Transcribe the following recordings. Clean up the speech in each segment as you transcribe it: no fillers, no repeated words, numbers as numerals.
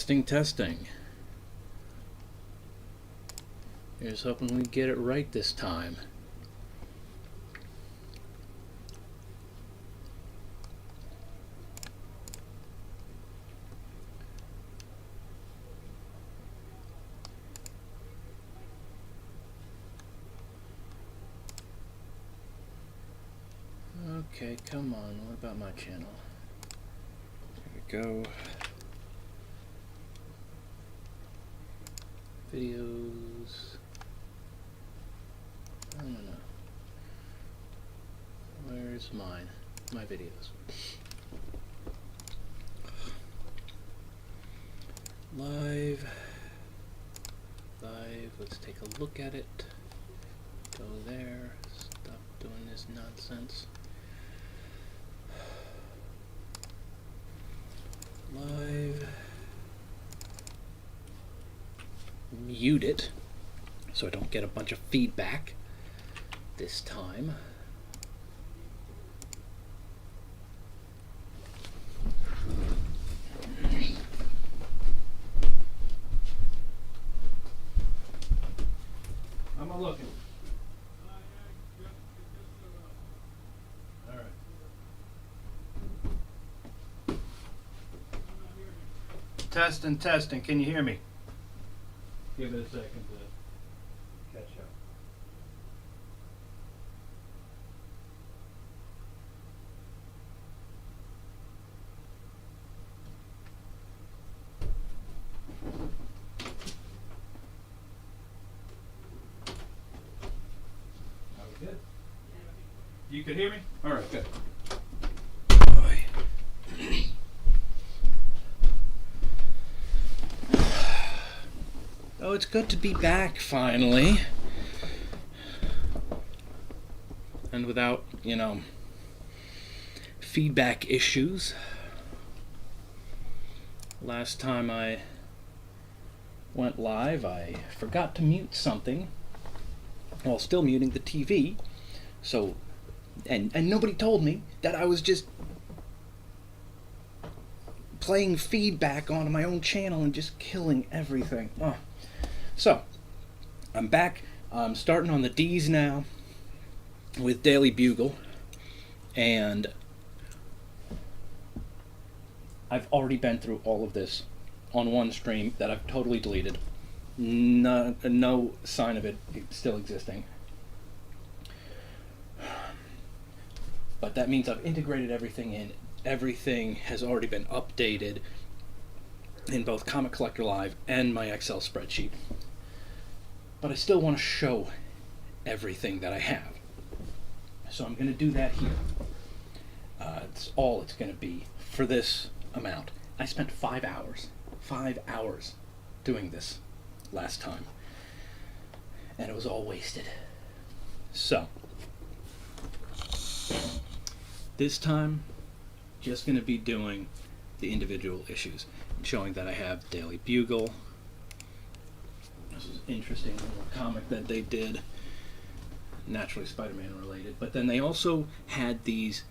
Testing, testing. Here's hoping we get it right this time. Okay, come on. What about my channel? There we go. Videos. I don't know. Where's mine? My videos. Live. Let's take a look at it. Go there. Stop doing this nonsense. Live. Mute it so I don't get a bunch of feedback this time. How am I looking? All right. Testing, testing. Can you hear me? Give it a second to catch up. Are we good? You can hear me? All right, good. Oh, it's good to be back finally. And without, feedback issues. Last time I went live, I forgot to mute something while still muting the TV. So, and nobody told me that I was just playing feedback onto my own channel and just killing everything. Oh. So, I'm back. I'm starting on the D's now with Daily Bugle, and I've already been through all of this on one stream that I've totally deleted. No sign of it still existing. But that means I've integrated everything in. Everything has already been updated in both Comic Collector Live and my Excel spreadsheet. But I still want to show everything that I have. So I'm going to do that here. It's all it's going to be for this amount. I spent 5 hours doing this last time. And it was all wasted. So, this time, just going to be doing the individual issues. Showing that I have Daily Bugle. This is an interesting little comic that they did, naturally Spider-Man related. But then they also had these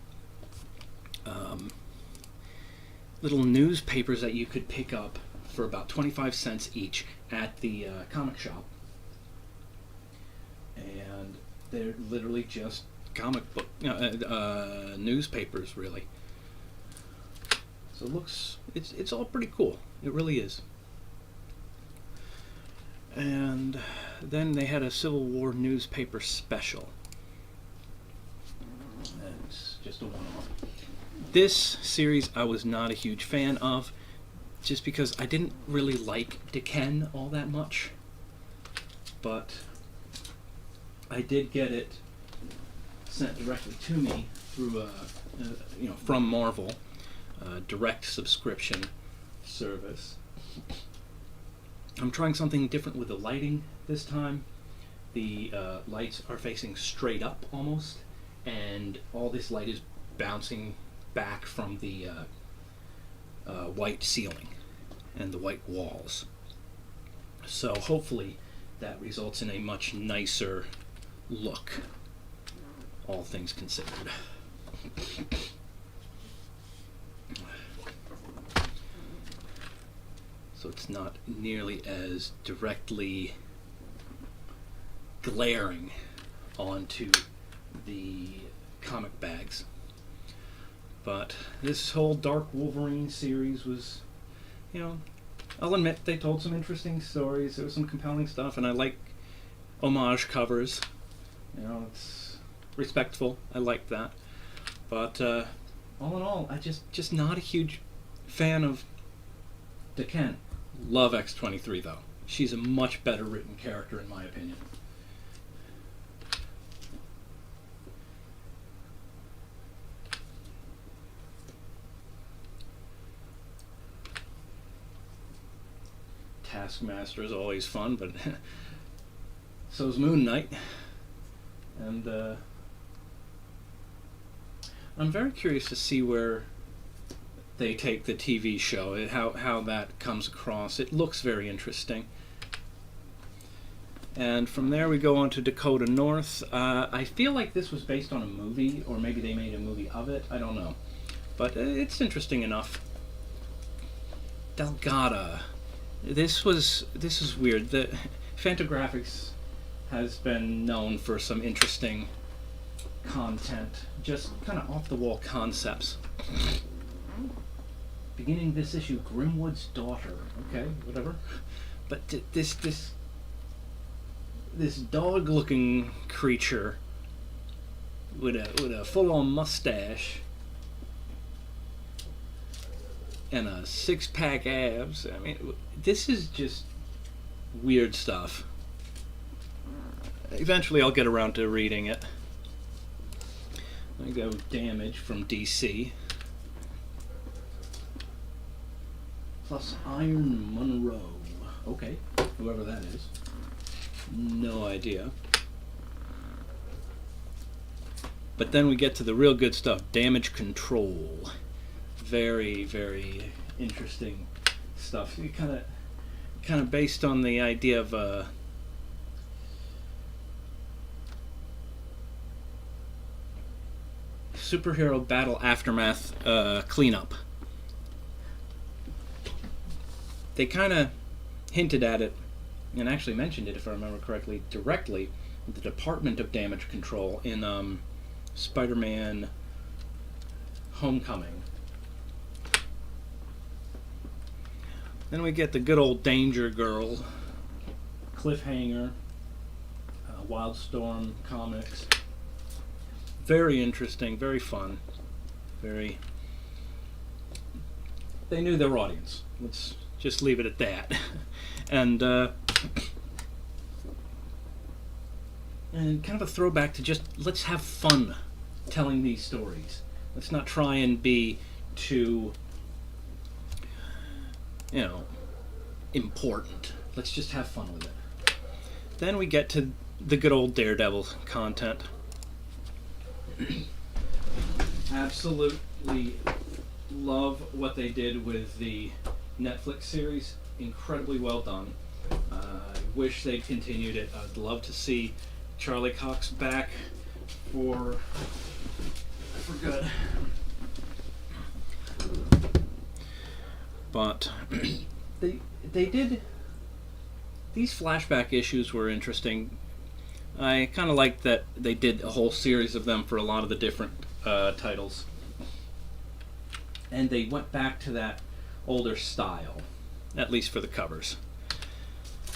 little newspapers that you could pick up for about 25 cents each at the comic shop. And they're literally just comic book newspapers, really. So it looks, it's all pretty cool. It really is. And then they had a Civil War newspaper special. It's just a one-off. This series I was not a huge fan of, just because I didn't really like Dicken all that much. But I did get it sent directly to me through from Marvel. Direct subscription service. I'm trying something different with the lighting this time. The lights are facing straight up almost, and all this light is bouncing back from the white ceiling and the white walls. So hopefully that results in a much nicer look, all things considered. so it's not nearly as directly glaring onto the comic bags. But this whole Dark Wolverine series was, I'll admit they told some interesting stories. There was some compelling stuff, and I like homage covers. It's respectful. I like that. But all in all, I just not a huge fan of D'Ken. Love X-23 though. She's a much better written character in my opinion. Taskmaster is always fun, but so's Moon Knight. And I'm very curious to see where they take the TV show, how that comes across. It looks very interesting. And from there we go on to Dakota North. I feel like this was based on a movie, or maybe they made a movie of it. I don't know. But it's interesting enough. Delgada. This is weird. The Fantagraphics has been known for some interesting content, just kind of off-the-wall concepts. Beginning this issue, Grimwood's Daughter. Okay, whatever. But this dog-looking creature with a full-on mustache and a six-pack abs. I mean, this is just weird stuff. Eventually I'll get around to reading it. I go Damage from DC. Plus Iron Monroe. Okay, whoever that is. No idea. But then we get to the real good stuff. Damage Control. Very, very interesting stuff. You kind of based on the idea of superhero battle aftermath cleanup. They kind of hinted at it, and actually mentioned it, if I remember correctly, directly, the Department of Damage Control in Spider-Man Homecoming. Then we get the good old Danger Girl, Cliffhanger, Wildstorm Comics. Very interesting, very fun, very... They knew their audience. Let's just leave it at that. And kind of a throwback to just, let's have fun telling these stories. Let's not try and be too... important. Let's just have fun with it. Then we get to the good old Daredevil content. Absolutely love what they did with the Netflix series. Incredibly well done. I wish they'd continued it. I'd love to see Charlie Cox back for good. But they did, these flashback issues were interesting. I kind of liked that they did a whole series of them for a lot of the different titles, and they went back to that older style, at least for the covers.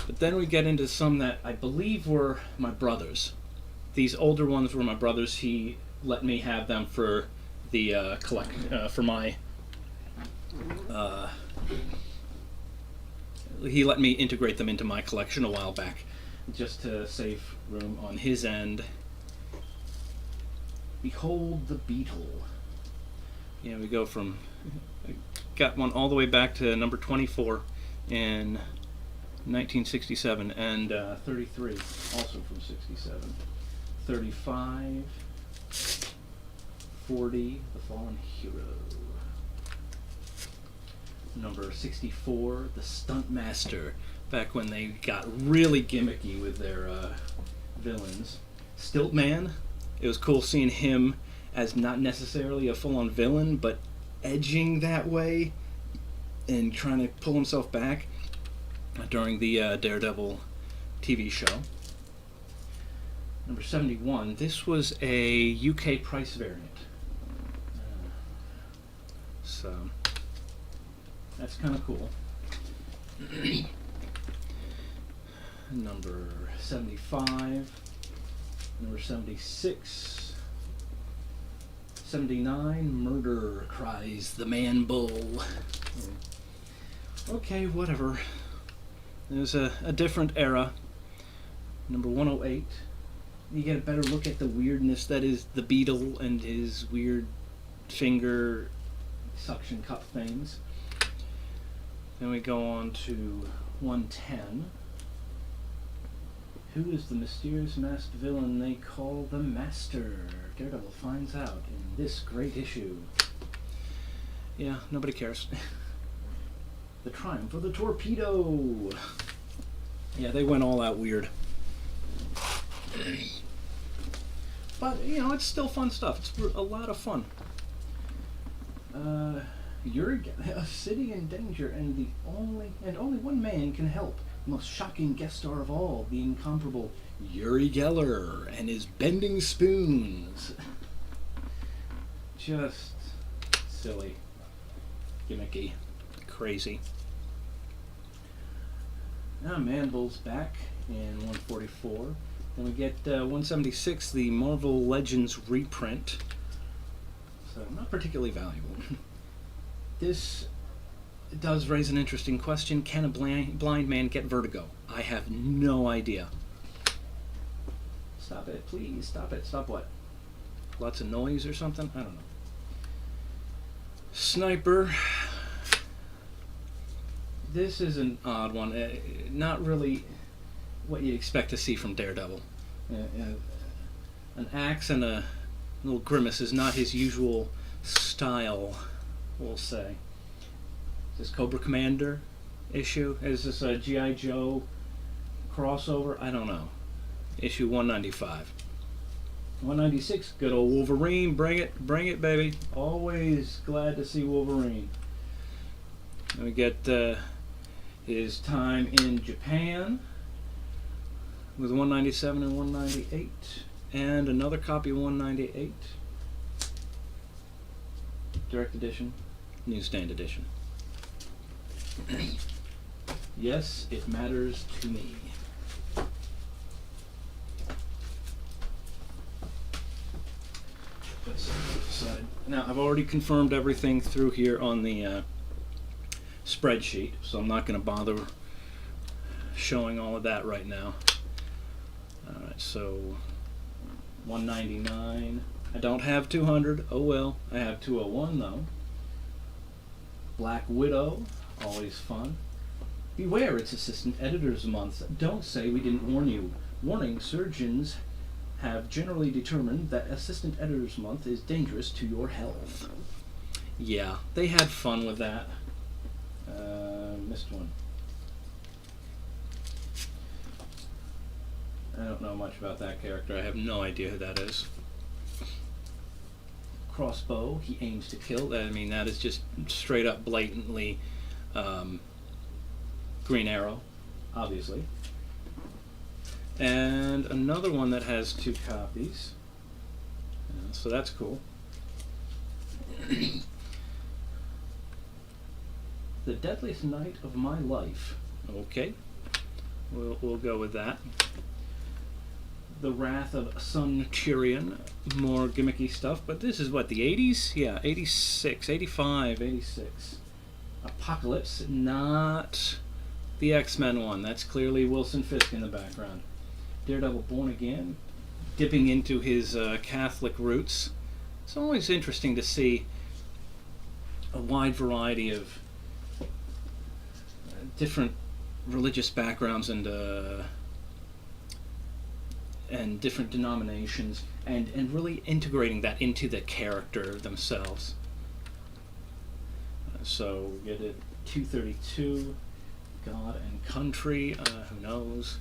But then we get into some that I believe were my brother's. These older ones were my brother's. He let me have them for the for my he let me integrate them into my collection a while back, just to save room on his end. Behold the Beetle. Yeah, we go from... Got one all the way back to number 24 in 1967, and 33, also from 67. 35, 40, The Fallen Hero. Number 64, The Stunt Master, back when they got really gimmicky with their villains. Stiltman, it was cool seeing him as not necessarily a full-on villain, but edging that way and trying to pull himself back. during the Daredevil TV show. Number 71. This was a UK price variant. So that's kind of cool. Number 75. Number 76. 79. Murder cries the man bull. Okay, whatever. There's a different era. Number 108. You get a better look at the weirdness that is the Beetle and his weird finger suction cup things. Then we go on to 110. Who is the mysterious masked villain they call the Master? Daredevil finds out in this great issue. Yeah, nobody cares. The Triumph of the Torpedo. Yeah, they went all out weird. But, you know, it's still fun stuff. It's a lot of fun. A city in danger, and only one man can help. The most shocking guest star of all, the incomparable Uri Geller and his bending spoons. Just silly, gimmicky, crazy. Now Man-Bull's back in 144. Then we get 176, the Marvel Legends reprint. So not particularly valuable. This does raise an interesting question. Can a blind man get vertigo? I have no idea. Stop it, please. Stop it. Stop what? Lots of noise or something? I don't know. Sniper. This is an odd one. Not really what you'd expect to see from Daredevil. An axe and a little grimace is not his usual style, we'll say. Is this Cobra Commander issue? Is this a G.I. Joe crossover? I don't know. Issue 195. 196, good old Wolverine. Bring it, baby. Always glad to see Wolverine. And we get his time in Japan with 197 and 198, and another copy of 198. Direct edition, newsstand edition. Yes, it matters to me. Now, I've already confirmed everything through here on the spreadsheet, so I'm not going to bother showing all of that right now. Alright, so 199. I don't have 200. Oh well. I have 201 though. Black Widow, always fun. Beware, it's Assistant Editors Month. Don't say we didn't warn you. Warning, surgeons have generally determined that Assistant Editors Month is dangerous to your health. Yeah, they had fun with that. Missed one. I don't know much about that character. I have no idea who that is. Crossbow, he aims to kill. I mean, that is just straight up blatantly Green Arrow, obviously. And another one that has 2 copies. So that's cool. The Deadliest Night of My Life. Okay. We'll go with that. The Wrath of Sun Tyrion. More gimmicky stuff, but this is what, the 80s? Yeah, 86, 85, 86. Apocalypse, not the X-Men one. That's clearly Wilson Fisk in the background. Daredevil Born Again, dipping into his Catholic roots. It's always interesting to see a wide variety of different religious backgrounds and different denominations, and really integrating that into the character themselves. So we get it 232, God and Country, who knows.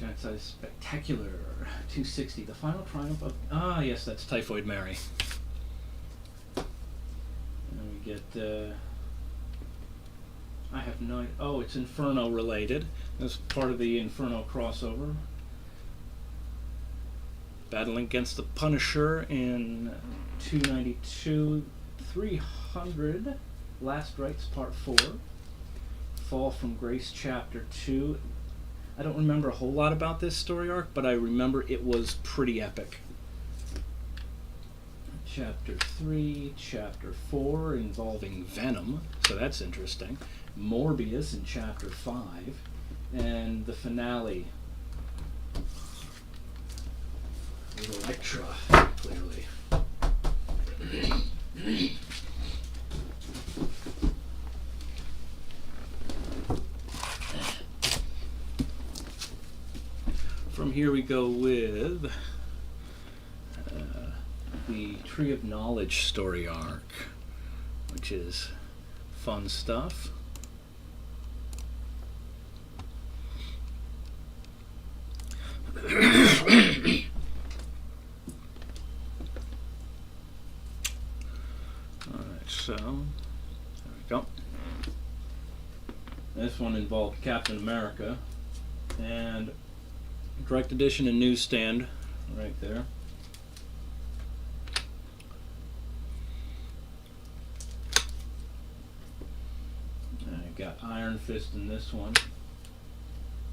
Giant Size Spectacular, 260, The Final Triumph of... Ah, yes, that's Typhoid Mary. And we get... I have no. Oh, it's Inferno related. That's part of the Inferno crossover. Battling against the Punisher in 292, 300. Last Rites Part 4. Fall from Grace Chapter 2. I don't remember a whole lot about this story arc, but I remember it was pretty epic. Chapter 3, Chapter 4 involving Venom, so that's interesting. Morbius in Chapter 5, and the finale with Elektra, clearly. From here we go with the Tree of Knowledge story arc, which is fun stuff. Alright, so there we go. This one involved Captain America, and direct edition and newsstand right there. Got Iron Fist in this one.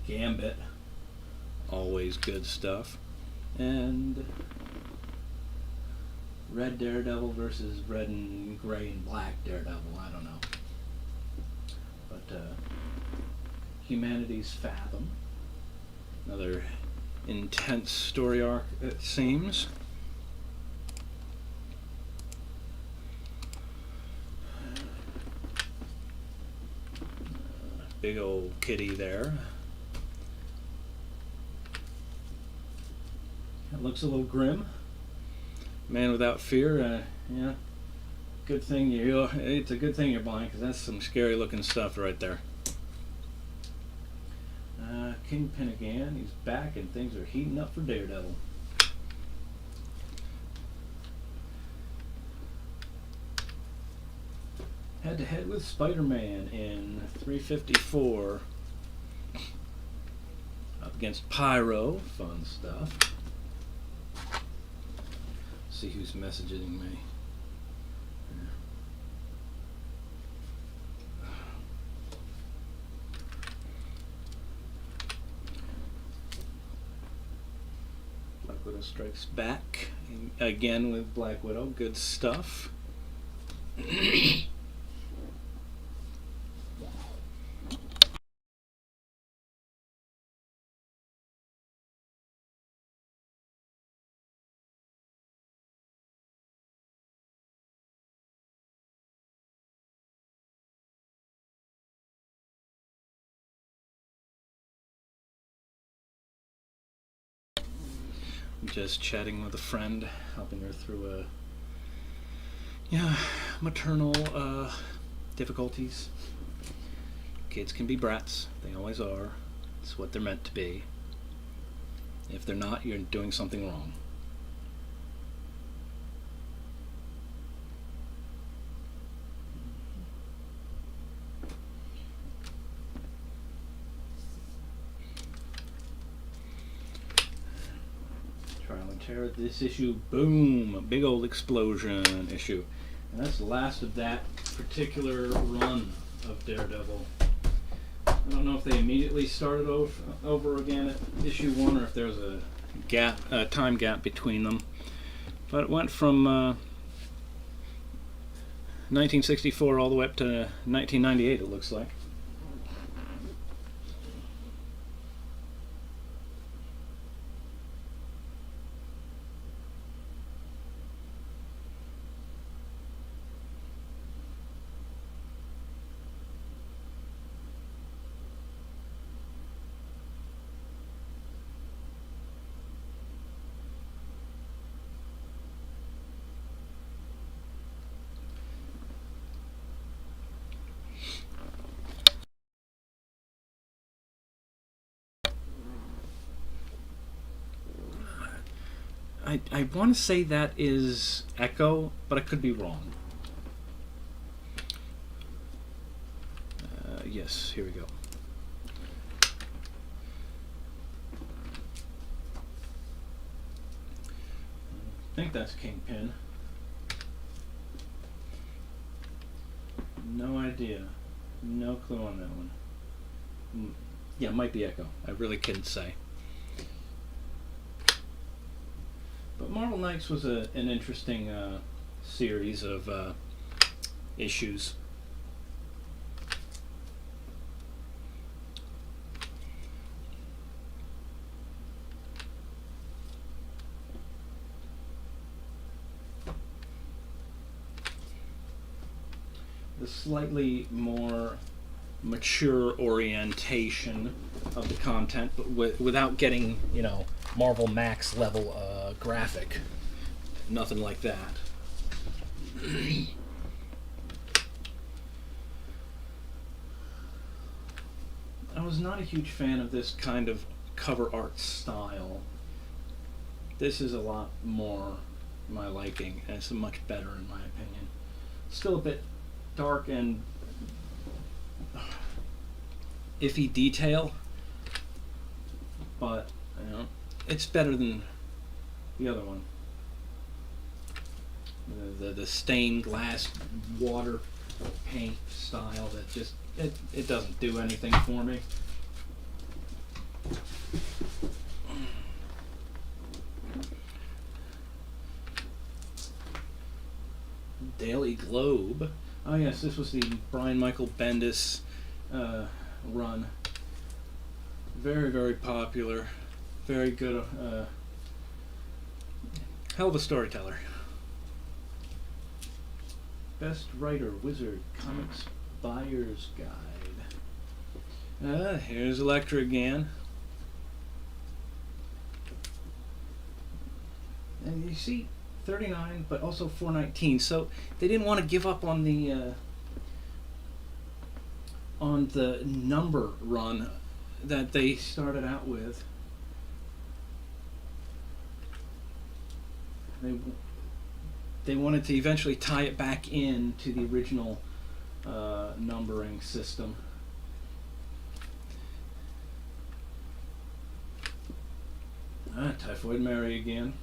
Gambit, always good stuff. And Red Daredevil versus Red and Gray and Black Daredevil. I don't know. But Humanity's Fathom. Another intense story arc, it seems. Big old kitty there. It looks a little grim. Man Without Fear. Yeah. Good thing it's a good thing you're blind, because that's some scary looking stuff right there. Kingpin again. He's back and things are heating up for Daredevil. Head to head with Spider-Man in 354. Up against Pyro. Fun stuff. See who's messaging me. Black Widow Strikes Back. Again with Black Widow. Good stuff. Just chatting with a friend, helping her through maternal difficulties. Kids can be brats. They always are. It's what they're meant to be. If they're not, you're doing something wrong. This issue, boom, a big old explosion issue. And that's the last of that particular run of Daredevil. I don't know if they immediately started over again at issue 1 or if there's a time gap between them. But it went from 1964 all the way up to 1998, it looks like. I want to say that is Echo, but I could be wrong. Yes, here we go. I think that's Kingpin. No idea. No clue on that one. Yeah, it might be Echo. I really couldn't say. But Marvel Knights was an interesting series of issues. The slightly more mature orientation of the content, but without getting, Marvel Max level graphic. Nothing like that. I was not a huge fan of this kind of cover art style. This is a lot more my liking, and it's much better in my opinion. Still a bit dark and iffy detail, but it's better than the other one. The stained glass water paint style that just it doesn't do anything for me. Daily Globe. Oh yes, this was the Brian Michael Bendis run. Very, very popular. Very good. Hell of a storyteller. Best Writer, Wizard, Comics Buyer's Guide. Here's Elektra again. And you see 39, but also 419. So they didn't want to give up on the number run that they started out with. They wanted to eventually tie it back in to the original numbering system. Typhoid Mary again.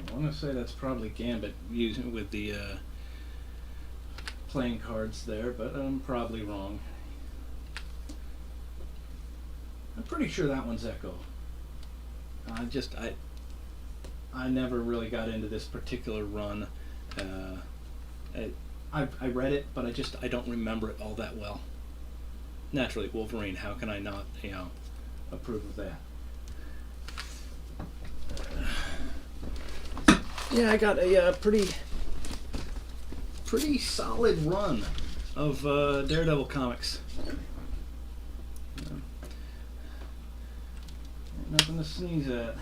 I want to say that's probably Gambit using with the playing cards there, but I'm probably wrong. I'm pretty sure that one's Echo. I never really got into this particular run. I read it, but I don't remember it all that well. Naturally, Wolverine. How can I not approve of that? Yeah, I got a pretty solid run of Daredevil comics. Nothing to sneeze at.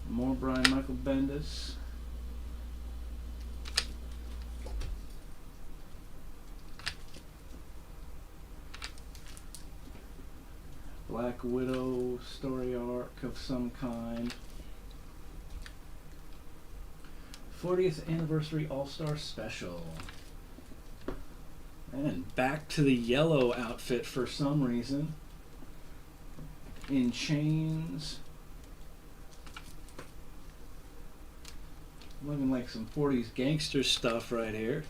More Brian Michael Bendis. Black Widow story arc of some kind. 40th Anniversary All-Star Special. And back to the yellow outfit for some reason. In chains. Looking like some 40s gangster stuff right here.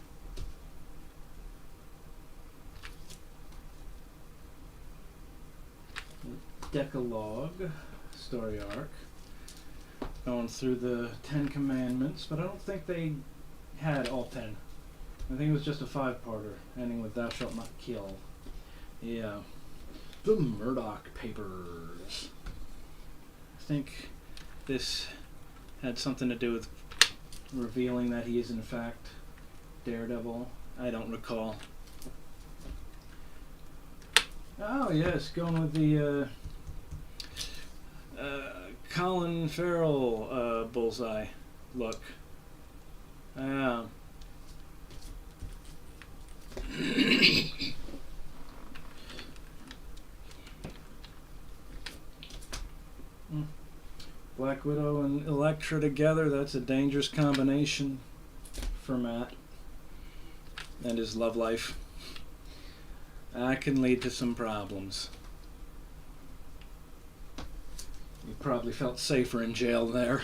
Decalogue story arc. Going through the 10 Commandments, but I don't think they had all 10. I think it was just a 5-parter, ending with Thou Shalt Not Kill. Yeah. The Murdoch Papers. I think this had something to do with revealing that he is in fact Daredevil. I don't recall. Oh yes, going with the Colin Farrell Bullseye look. Yeah. Black Widow and Elektra together, that's a dangerous combination for Matt and his love life. That can lead to some problems. He probably felt safer in jail there.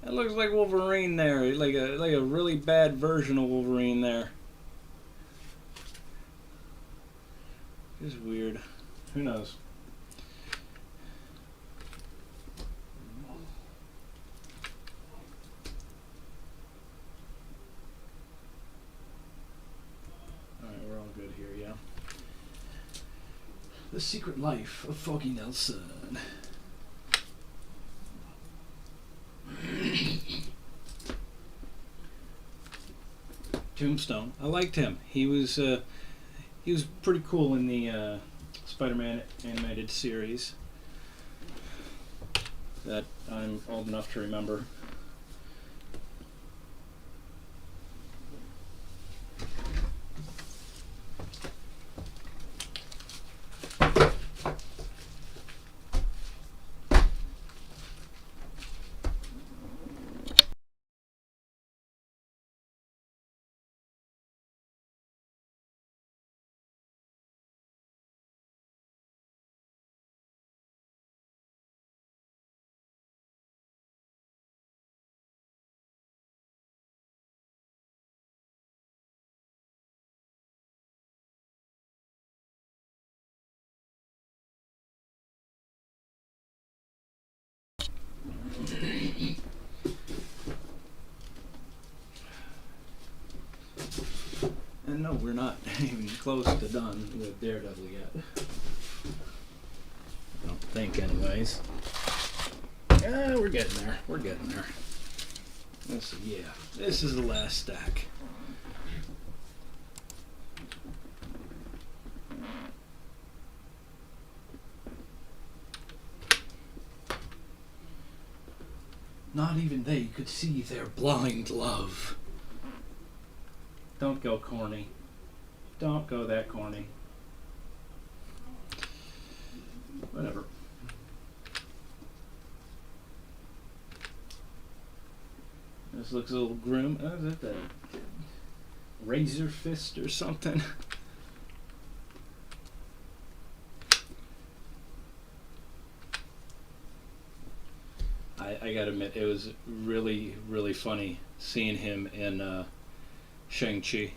It looks like Wolverine there, like a really bad version of Wolverine there. It's weird. Who knows? Alright, we're all good here, yeah. The Secret Life of Foggy Nelson. Tombstone. I liked him. He was pretty cool in the Spider-Man animated series that I'm old enough to remember. And no, we're not even close to done with Daredevil yet. I don't think, anyways. Yeah, we're getting there. We're getting there. Let's see, yeah. This is the last stack. Not even they could see their blind love. Don't go corny. Don't go that corny. Whatever. This looks a little grim. Oh, is that the Razor Fist or something? I gotta admit, it was really, really funny seeing him in Shang-Chi.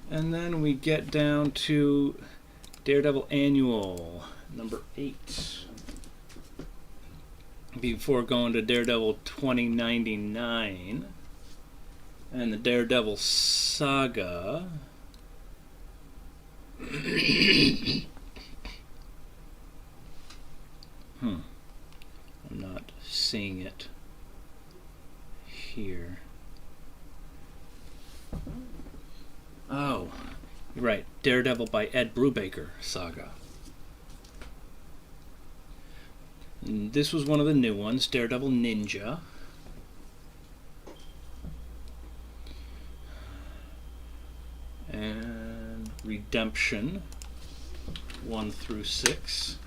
And then we get down to Daredevil Annual, number 8. Before going to Daredevil 2099 and the Daredevil Saga. I'm not seeing it here. Oh, you're right. Daredevil by Ed Brubaker Saga. And this was one of the new ones, Daredevil Ninja. And Redemption 1 through 6.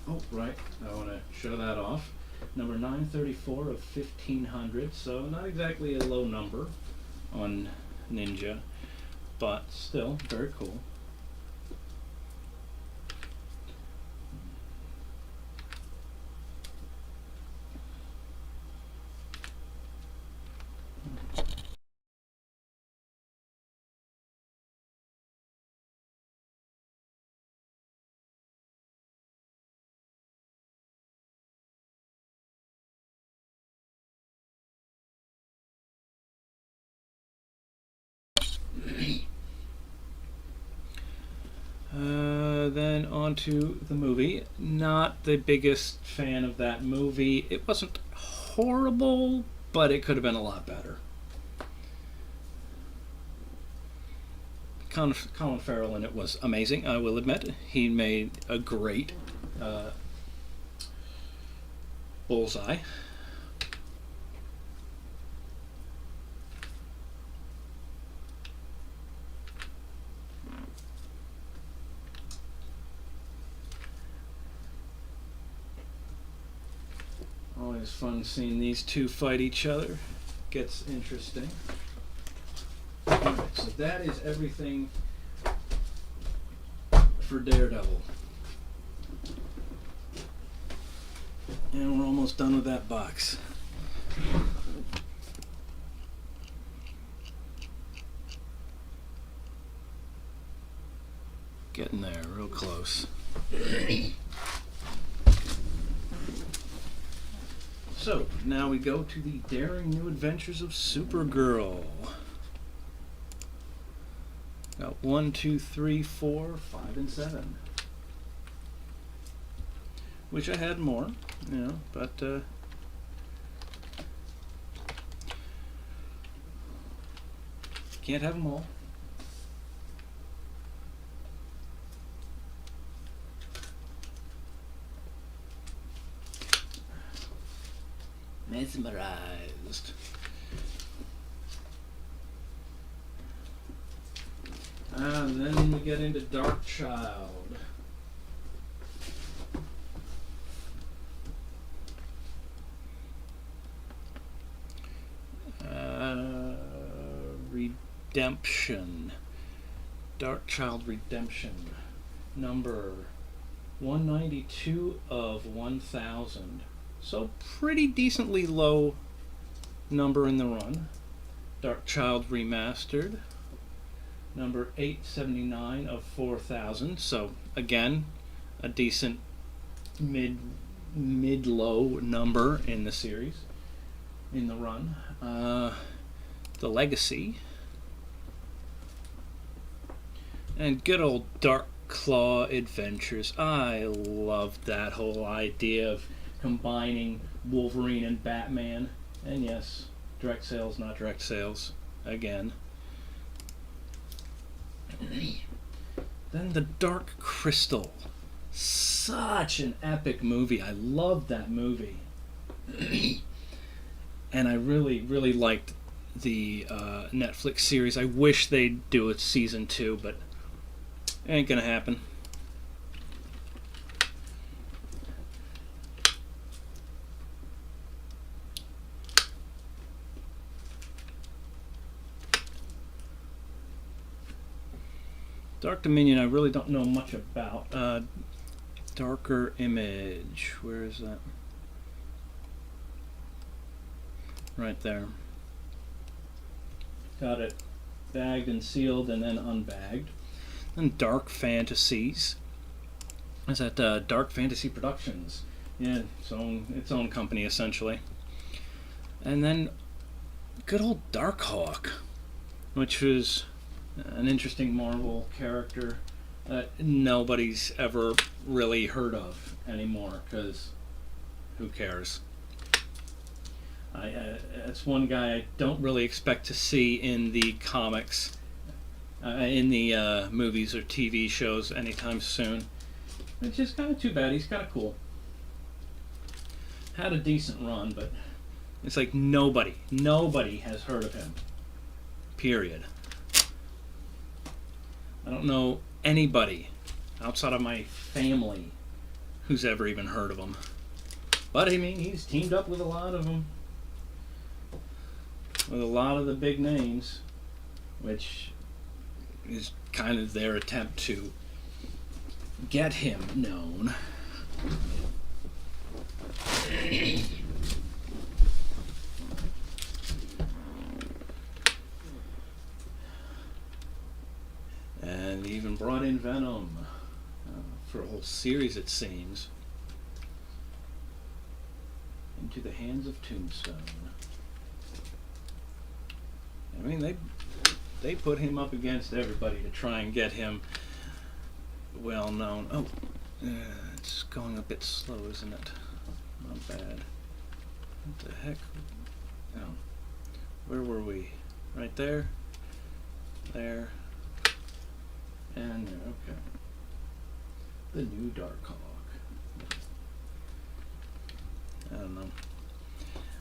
Oh, right. I want to show that off. Number 934 of 1500. So not exactly a low number on Ninja, but still very cool. Then on to the movie. Not the biggest fan of that movie. It wasn't horrible, but it could have been a lot better. Colin Farrell in it was amazing, I will admit. He made a great Bullseye. Always fun seeing these two fight each other. Gets interesting. Alright, so that is everything for Daredevil. And we're almost done with that box. Getting there, real close. So, now we go to the Daring New Adventures of Supergirl. Got 1, 2, 3, 4, 5, and 7. Wish I had more, but can't have them all. Mesmerized. And then we get into Darkchild. Redemption. Darkchild Redemption. Number 192 of 1000. So pretty decently low number in the run. Darkchild Remastered. Number 879 of 4000. So again, a decent mid-low number in the series, in the run. The Legacy. And good old Dark Claw Adventures. I loved that whole idea of combining Wolverine and Batman. And yes, direct sales, not direct sales. Again. Then The Dark Crystal. Such an epic movie. I loved that movie. And I really, really liked the Netflix series. I wish they'd do a season 2, but it ain't gonna happen. Dark Dominion I really don't know much about. Darker Image. Where is that? Right there. Got it bagged and sealed and then unbagged. And Dark Fantasies. Is that Dark Fantasy Productions? Yeah, its own company essentially. And then good old Darkhawk, which was an interesting Marvel character that nobody's ever really heard of anymore, because who cares? That's one guy I don't really expect to see in the comics, in the movies or TV shows anytime soon. It's just kind of too bad. He's kind of cool. Had a decent run, but it's like nobody has heard of him. Period. I don't know anybody outside of my family who's ever even heard of him. But I mean, he's teamed up with a lot of them. With a lot of the big names, which is kind of their attempt to get him known. And even brought in Venom for a whole series, it seems. Into the Hands of Tombstone. I mean, they put him up against everybody to try and get him well known. Oh, it's going a bit slow, isn't it? Not bad. What the heck? Oh, where were we? Right there, there, and there. Okay. The new Darkhawk. I don't know.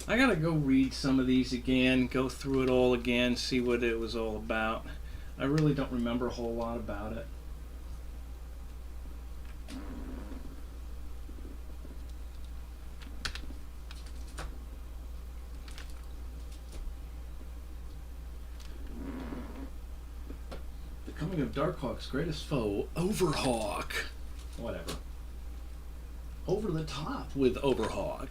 I gotta go read some of these again, go through it all again, see what it was all about. I really don't remember a whole lot about it. The coming of Darkhawk's greatest foe, Overhawk. Whatever. Over the top with Overhawk.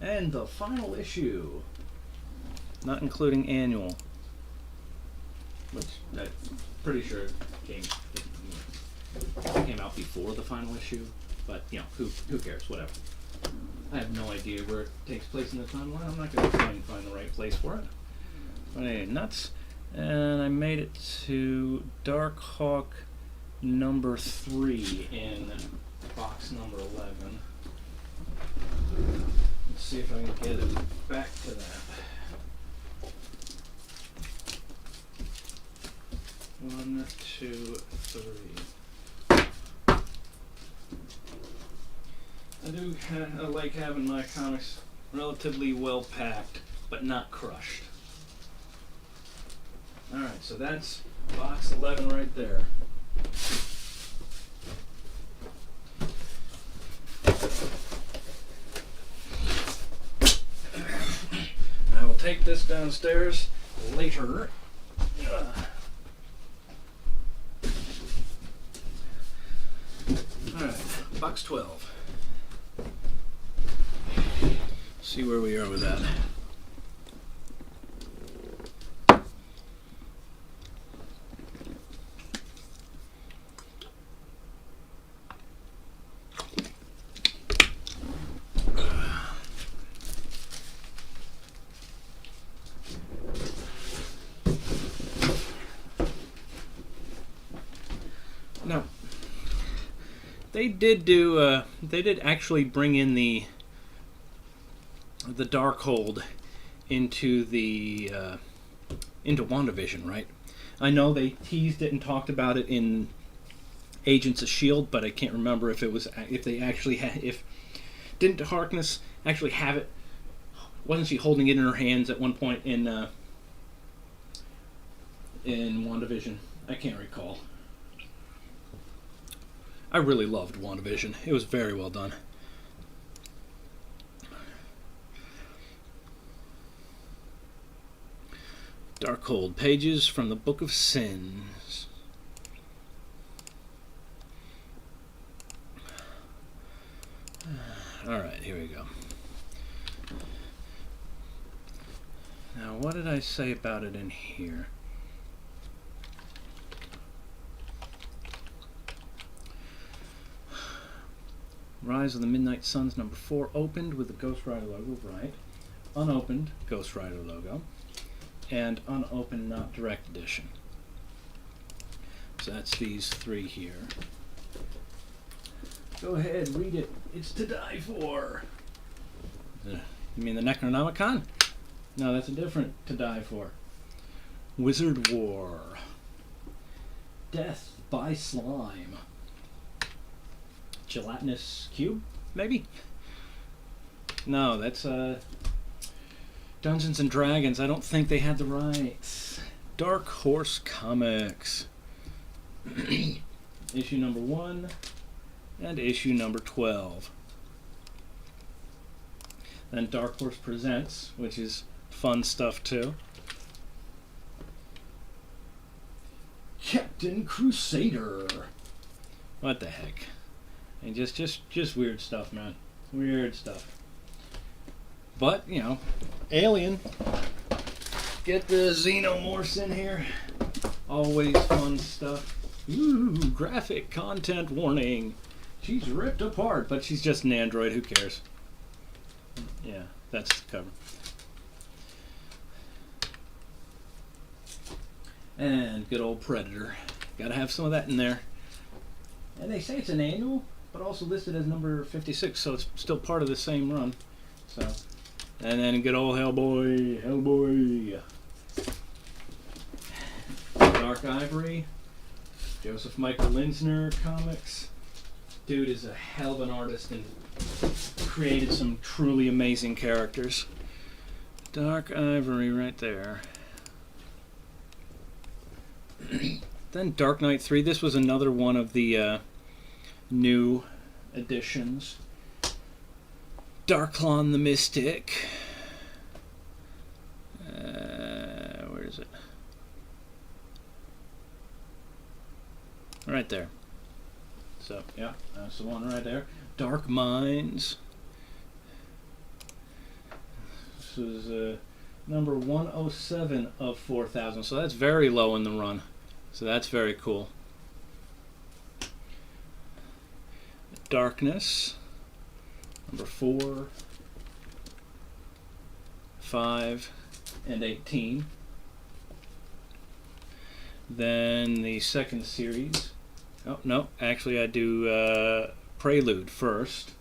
And the final issue, not including annual, which I'm pretty sure came out before the final issue, but you know, who cares, whatever. I have no idea where it takes place in the timeline. I'm not going to try and find the right place for it. But anyway, nuts. And I made it to Darkhawk number 3 in box number 11. Let's see if I can get it back to that. 1, 2, 3. I like having my comics relatively well packed, but not crushed. Alright, so that's box 11 right there. I will take this downstairs later. Alright, box 12. See where we are with that. Now, they did actually bring in the Darkhold into WandaVision, right? I know they teased it and talked about it in Agents of S.H.I.E.L.D., but I can't remember if they actually had, if didn't Harkness actually have it? Wasn't she holding it in her hands at one point in WandaVision? I can't recall. I really loved WandaVision. It was very well done. Darkhold, pages from the Book of Sins. Alright, here we go. Now, what did I say about it in here? Rise of the Midnight Suns number 4 opened with the Ghost Rider logo, right? Unopened Ghost Rider logo. And unopened not direct edition. So that's these 3 here. Go ahead, read it. It's to die for. You mean the Necronomicon? No, that's a different to die for. Wizard War. Death by Slime. Gelatinous Cube, maybe? No, that's Dungeons and Dragons. I don't think they had the rights. Dark Horse Comics. Issue number 1 and issue number 12. Then Dark Horse Presents, which is fun stuff too. Captain Crusader. What the heck? And just weird stuff, man. Weird stuff. But, you know, Alien. Get the Xenomorphs in here. Always fun stuff. Ooh, graphic content warning. She's ripped apart, but she's just an android. Who cares? Yeah, that's the cover. And good old Predator. Got to have some of that in there. And they say it's an annual, but also listed as number 56, so it's still part of the same run. So, and then good old Hellboy. Dark Ivory, Joseph Michael Linsner comics. Dude is a hell of an artist and created some truly amazing characters. Dark Ivory right there. Then Dark Knight 3. This was another one of the new editions. Darklon the Mystic. Where is it? Right there. So, yeah, that's the one right there. Dark Minds. This is number 107 of 4,000. So that's very low in the run. So that's very cool. Darkness. Number 4, 5, and 18. Then the second series. Oh, no, actually I do Prelude first.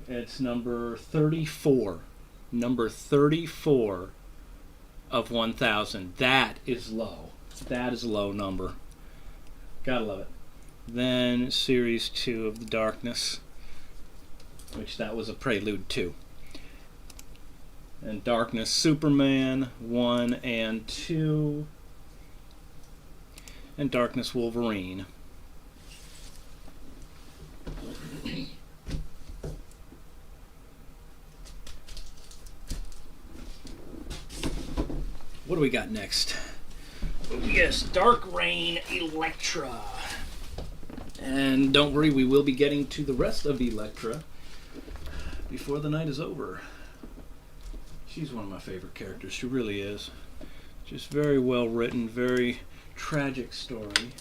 It's number 34. Number 34 of 1,000. That is low. That is a low number. Gotta love it. Then series 2 of The Darkness, which that was a Prelude to. And Darkness Superman 1 and 2. And Darkness Wolverine. What do we got next? Oh, yes, Dark Reign Elektra. And don't worry, we will be getting to the rest of Elektra before the night is over. She's one of my favorite characters. She really is. Just very well written, very tragic story.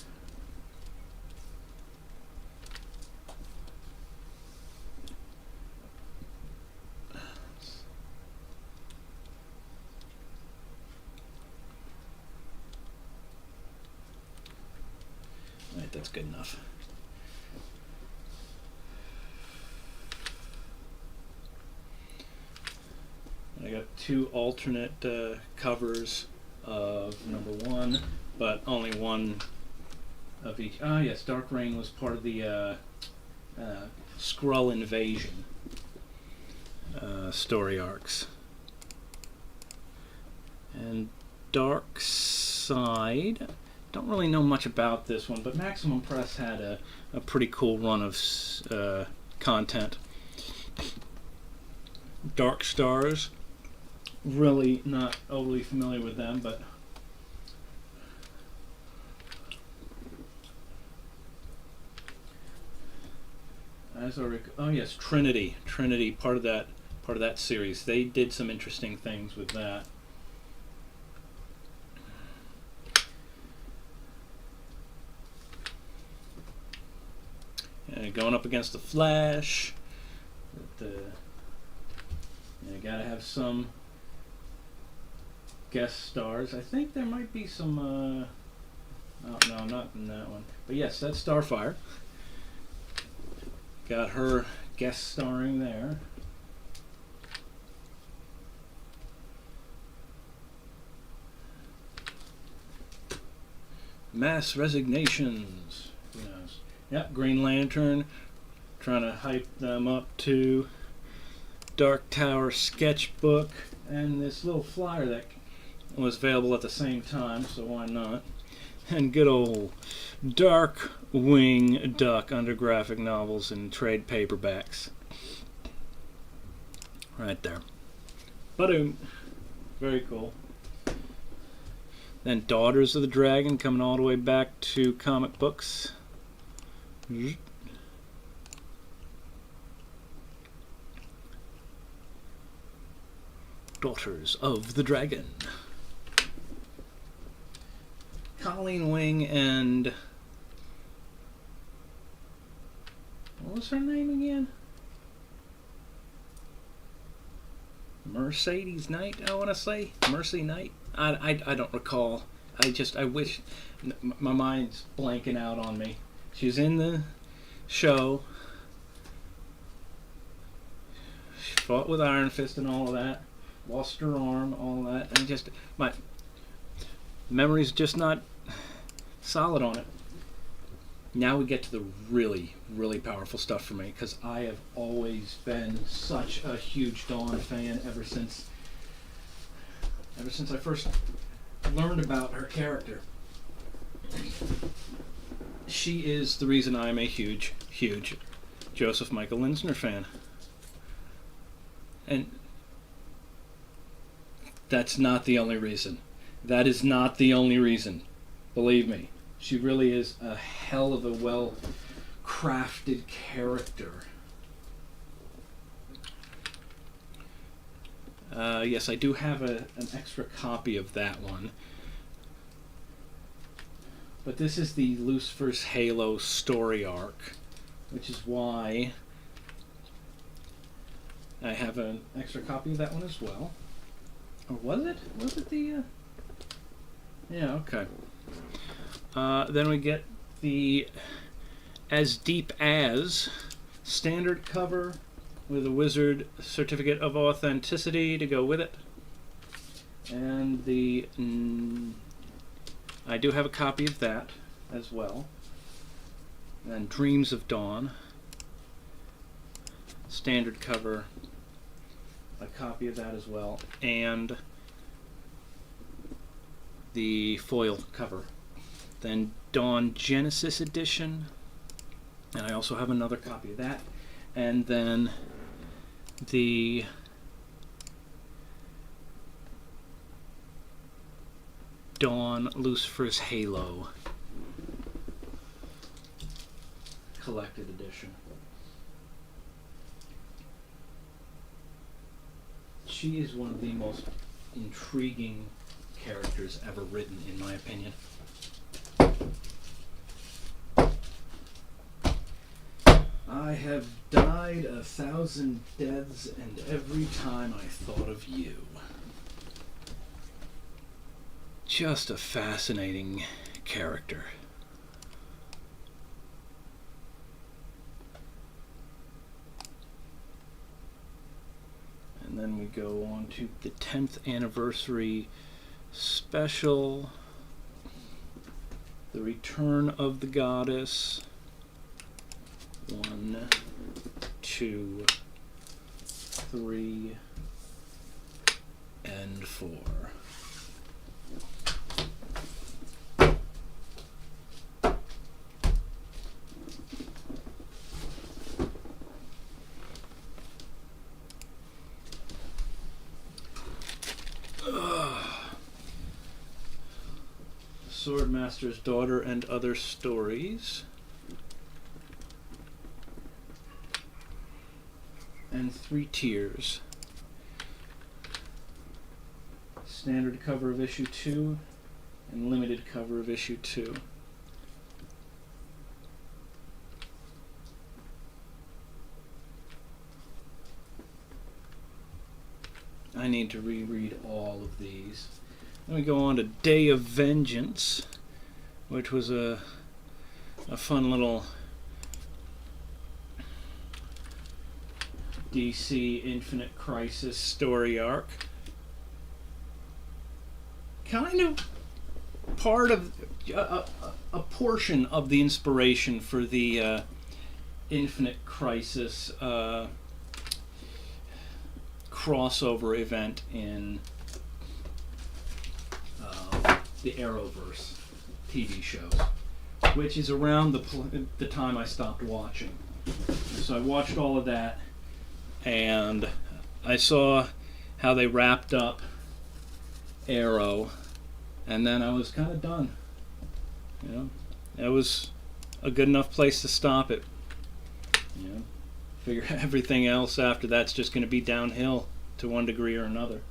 Alright, that's good enough. I got 2 alternate covers of number 1, but only one of each. Ah, yes, Dark Reign was part of the Skrull Invasion story arcs. And Dark Side. Don't really know much about this one, but Maximum Press had a pretty cool run of content. Dark Stars. Really not overly familiar with them, but as I oh yes, Trinity, part of that series. They did some interesting things with that. Going up against the Flash. You gotta have some guest stars. I think there might be some. Oh no, not in that one. But yes, that's Starfire. Got her guest starring there. Mass Resignations. Who knows? Yep, Green Lantern. Trying to hype them up to Dark Tower Sketchbook. And this little flyer that was available at the same time, so why not? And good old Darkwing Duck under graphic novels and trade paperbacks. Right there. Ba-doom. Very cool. Then Daughters of the Dragon coming all the way back to comic books. Daughters of the Dragon. Colleen Wing and what was her name again? Mercedes Knight, I want to say. Mercy Knight? I don't recall. I wish my mind's blanking out on me. She was in the show. She fought with Iron Fist and all of that. Lost her arm, all of that, and just my memory's just not solid on it. Now we get to the really, really powerful stuff for me, because I have always been such a huge Dawn fan ever since I first learned about her character. She is the reason I'm a huge, huge Joseph Michael Linsner fan. And that's not the only reason. That is not the only reason. Believe me. She really is a hell of a well-crafted character. Yes, I do have an extra copy of that one. But this is the Lucifer's Halo story arc, which is why I have an extra copy of that one as well. Or was it? Was it the... Yeah, okay. Then we get the As Deep As standard cover with a Wizard Certificate of Authenticity to go with it. And the... I do have a copy of that as well. And Dreams of Dawn. Standard cover. A copy of that as well. And the foil cover. Then Dawn Genesis Edition, and I also have another copy of that, and then the Dawn Lucifer's Halo collected edition. She is one of the most intriguing characters ever written, in my opinion. I have died 1,000 deaths, and every time I thought of you. Just a fascinating character. And then we go on to the 10th anniversary special, The Return of the Goddess. 1, 2, 3, and 4. Swordmaster's Daughter and Other Stories. And 3 tiers. Standard cover of issue 2 and limited cover of issue 2. I need to reread all of these. Then we go on to Day of Vengeance, which was a fun little DC Infinite Crisis story arc. Kind of part of a portion of the inspiration for the Infinite Crisis crossover event in the Arrowverse TV shows, which is around the time I stopped watching. So I watched all of that, and I saw how they wrapped up Arrow, and then I was kind of done. You know, it was a good enough place to stop it. You know, figure everything else after that's just going to be downhill to one degree or another.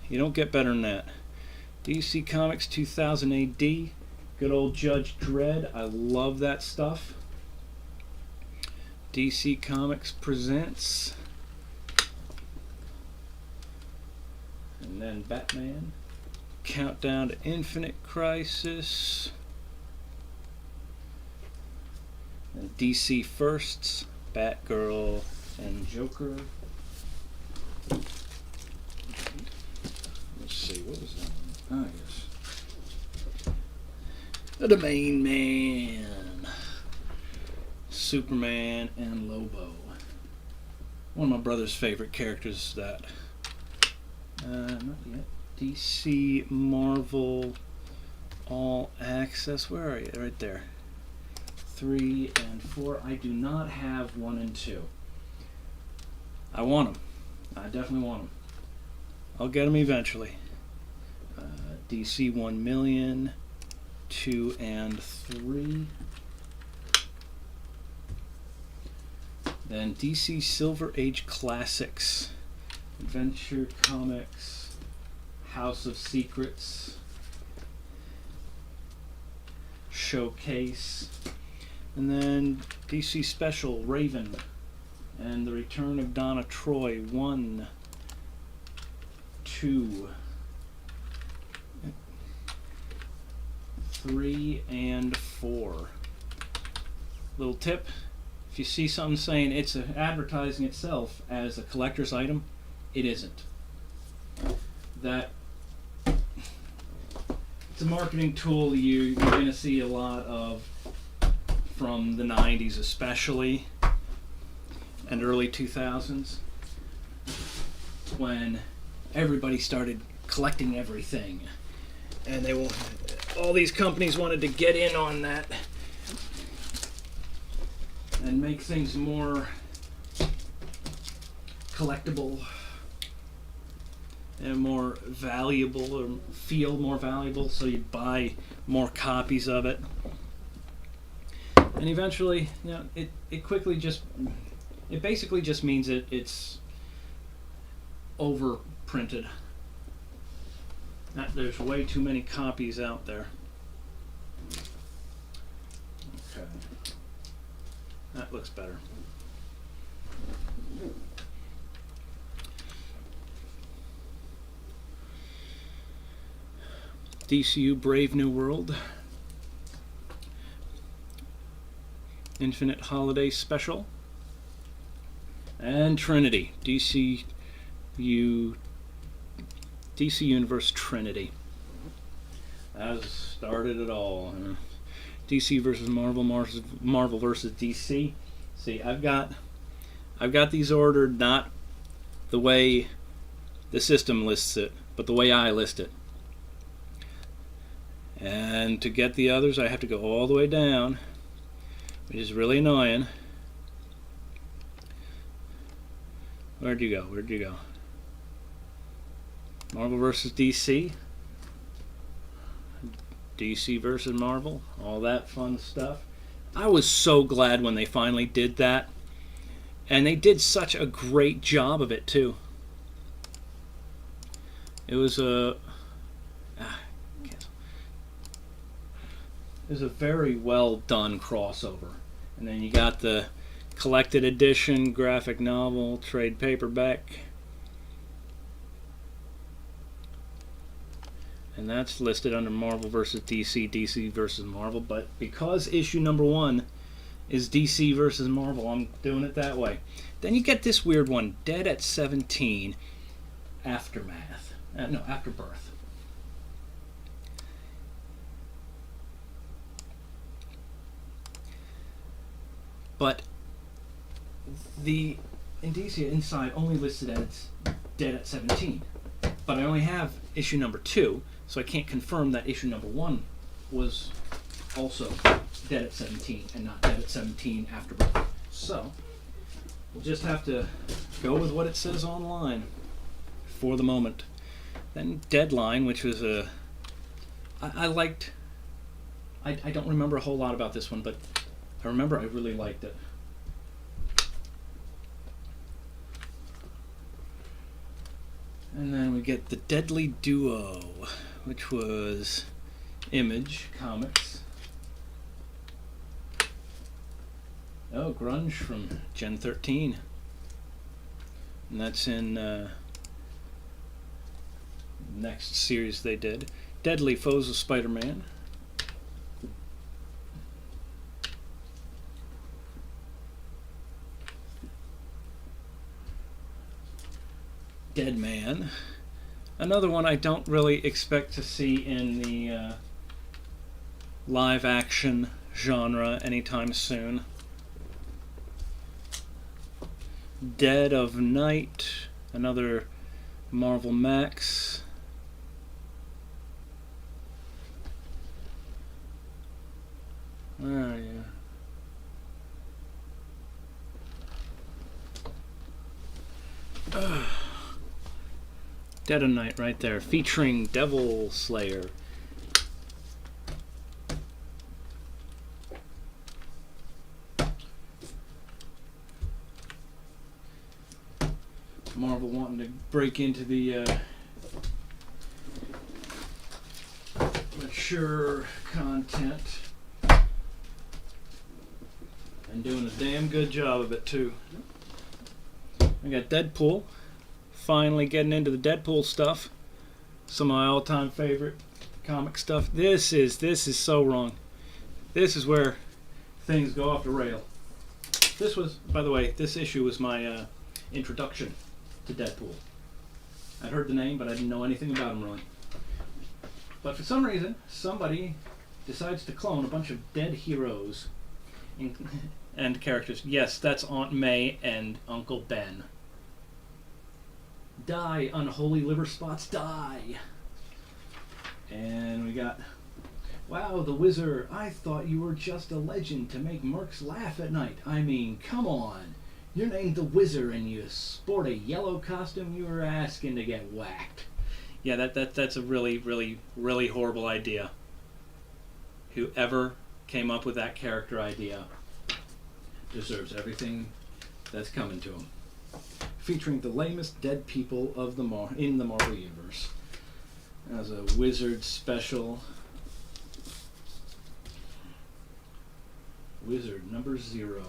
You don't get better than that. DC Comics 2000 AD, good old Judge Dredd. I love that stuff. DC Comics presents, and then Batman Countdown to Infinite Crisis. And DC Firsts, Batgirl and Joker. Let's see, what was that one? Ah, yes. The Main Man. Superman and Lobo. One of my brother's favorite characters. That not yet. DC Marvel All Access. Where are you? Right there. 3 and 4. I do not have 1 and 2. I want them. I definitely want them. I'll get them eventually. DC 1 million, 2 and 3. Then DC Silver Age Classics, Adventure Comics, House of Secrets, Showcase, and then DC Special Raven and the Return of Donna Troy 1, 2, 3, and 4. Little tip: if you see something saying it's advertising itself as a collector's item, it isn't. That it's a marketing tool you're going to see a lot of from the 90s especially, and early 2000s, when everybody started collecting everything, and all these companies wanted to get in on that and make things more collectible and more valuable, or feel more valuable, so you buy more copies of it. And eventually, it basically just means it's overprinted. There's way too many copies out there. Okay. That looks better. DCU Brave New World, Infinite Holiday Special, and Trinity, DC Universe Trinity. That started it all. DC versus Marvel, Marvel versus DC. See, I've got these ordered not the way the system lists it, but the way I list it. And to get the others, I have to go all the way down, which is really annoying. Where'd you go? Marvel versus DC. DC versus Marvel. All that fun stuff. I was so glad when they finally did that. And they did such a great job of it, too. It was a very well done crossover. And then you got the collected edition, graphic novel, trade paperback. And that's listed under Marvel vs. DC, DC vs. Marvel. But because issue number 1 is DC vs. Marvel, I'm doing it that way. Then you get this weird one, Dead at 17, Aftermath. Afterbirth. But the Indicia inside only listed as Dead at 17. But I only have issue number 2, so I can't confirm that issue number 1 was also Dead at 17 and not Dead at 17 Afterbirth. So we'll just have to go with what it says online for the moment. Then Deadline, which was I liked. I don't remember a whole lot about this one, but I remember I really liked it. And then we get the Deadly Duo, which was Image Comics. Oh, Grunge from Gen 13. And that's in Next series they did, Deadly Foes of Spider-Man. Dead Man. Another one I don't really expect to see in the live action genre anytime soon. Dead of Night, another Marvel Max. Oh, yeah. Dead of Night right there, featuring Devil Slayer. Marvel wanting to break into the mature content and doing a damn good job of it too. I got Deadpool. Finally getting into the Deadpool stuff. Some of my all-time favorite comic stuff. This is so wrong. This is where things go off the rail. This was, by the way, this issue was my introduction to Deadpool. I'd heard the name, but I didn't know anything about him really. But for some reason, somebody decides to clone a bunch of dead heroes and characters. Yes, that's Aunt May and Uncle Ben. Die, unholy liver spots, die! And we got, wow, the Wizard, I thought you were just a legend to make mercs laugh at night. I mean, come on. You're named the Wizard and you sport a yellow costume, you were asking to get whacked. Yeah, that's a really, really, really horrible idea. Whoever came up with that character idea deserves everything that's coming to him. Featuring the lamest dead people of in the Marvel Universe. As a Wizard special. Wizard number 0.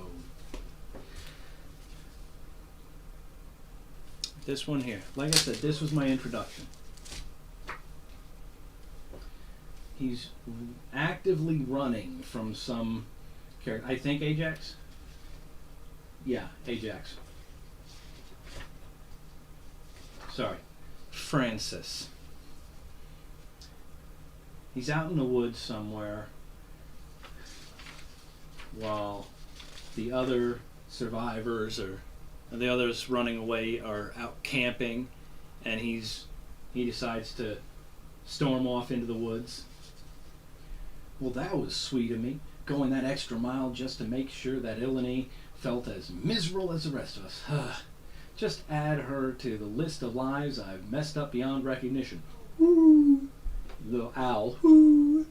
This one here. Like I said, this was my introduction. He's actively running from some character. I think Ajax? Yeah, Ajax. Sorry. Francis. He's out in the woods somewhere while the other survivors or the others running away are out camping, and he decides to storm off into the woods. Well, that was sweet of me, going that extra mile just to make sure that Ilani felt as miserable as the rest of us. Just add her to the list of lives I've messed up beyond recognition. Woo! Little owl. Woo!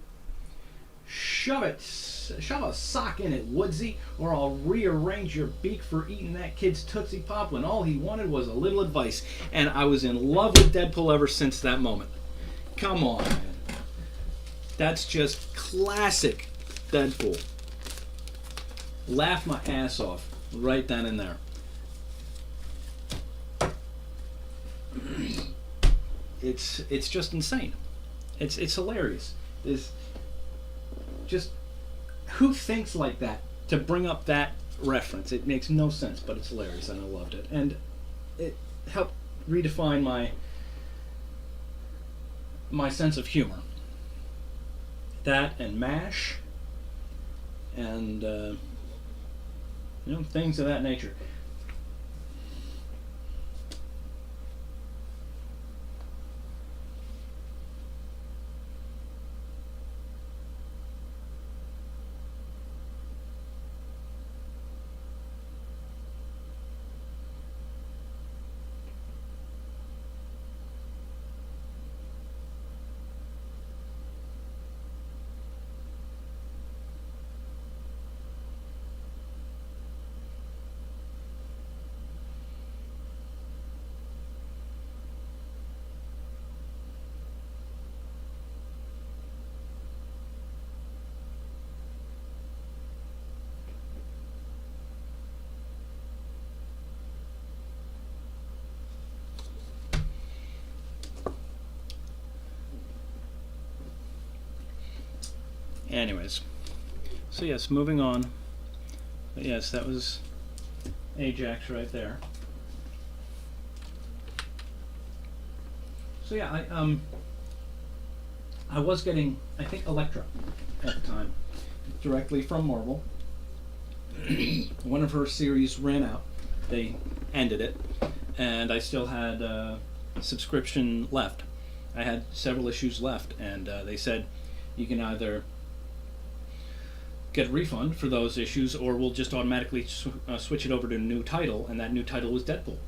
Shove it. Shove a sock in it, Woodsy, or I'll rearrange your beak for eating that kid's Tootsie Pop when all he wanted was a little advice. And I was in love with Deadpool ever since that moment. Come on, man. That's just classic Deadpool. Laugh my ass off right then and there. It's just insane. It's hilarious. It's just, who thinks like that to bring up that reference? It makes no sense, but it's hilarious and I loved it. And it helped redefine my sense of humor. That and MASH and things of that nature. Anyways, so yes, moving on. But yes, that was Ajax right there. So yeah, I was getting, I think, Elektra at the time, directly from Marvel. One of her series ran out. They ended it, and I still had a subscription left. I had several issues left, and they said you can either get a refund for those issues, or we'll just automatically switch it over to a new title, and that new title was Deadpool.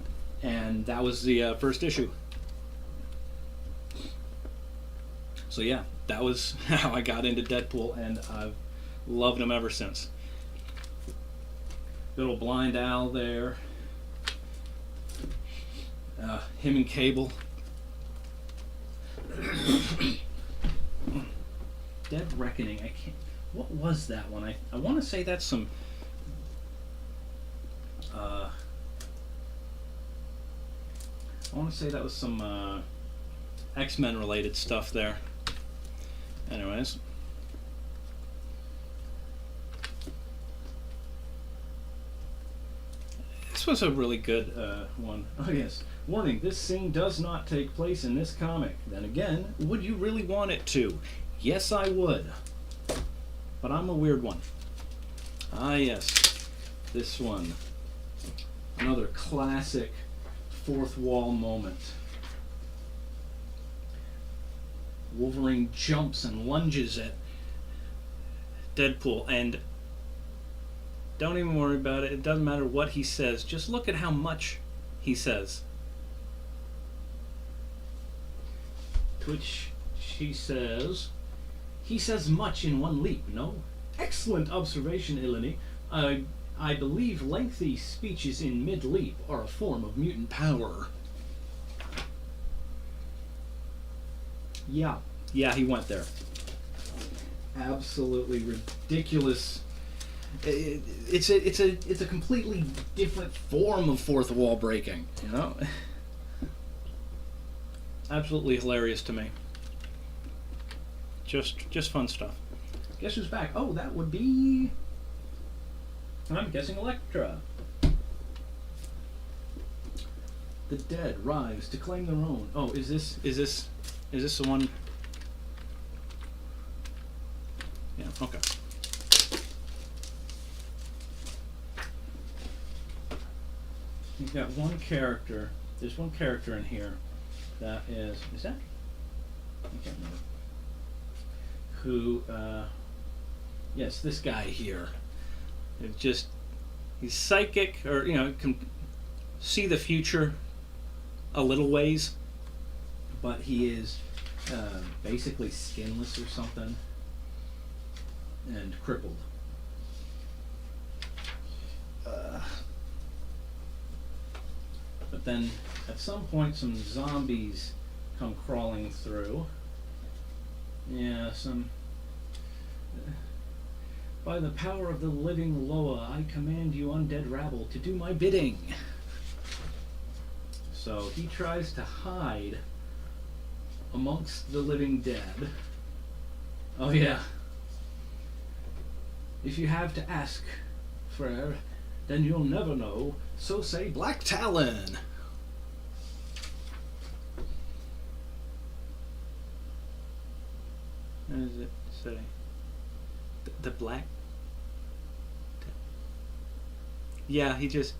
And that was the first issue. So yeah, that was how I got into Deadpool, and I've loved him ever since. Little Blind Al there. Him and Cable. Dead Reckoning. I can't. What was that one? I want to say that's some. I want to say that was some X-Men related stuff there. Anyways. This was a really good one. Oh yes. Warning, this scene does not take place in this comic. Then again, would you really want it to? Yes, I would. But I'm a weird one. Ah yes. This one. Another classic fourth wall moment. Wolverine jumps and lunges at Deadpool, and don't even worry about it. It doesn't matter what he says. Just look at how much he says. To which she says, he says much in one leap, no? Excellent observation, Eleni. I believe lengthy speeches in mid-leap are a form of mutant power. Yeah, he went there. Absolutely ridiculous. It's a completely different form of fourth wall breaking, you know? Absolutely hilarious to me. Just fun stuff. Guess who's back? Oh, that would be, I'm guessing, Elektra. The dead rise to claim their own. Oh, is this the one? Yeah, okay. You've got one character. There's one character in here that is that? I can't remember. Who, yes, this guy here. He's psychic, or, you know, can see the future a little ways, but he is basically skinless or something, and crippled. But then, at some point, some zombies come crawling through. Yeah, some... By the power of the living Loa, I command you undead rabble to do my bidding. So he tries to hide amongst the living dead. Oh yeah. If you have to ask, Frere, then you'll never know. So say Black Talon. What does it say? The Black... Yeah, he just...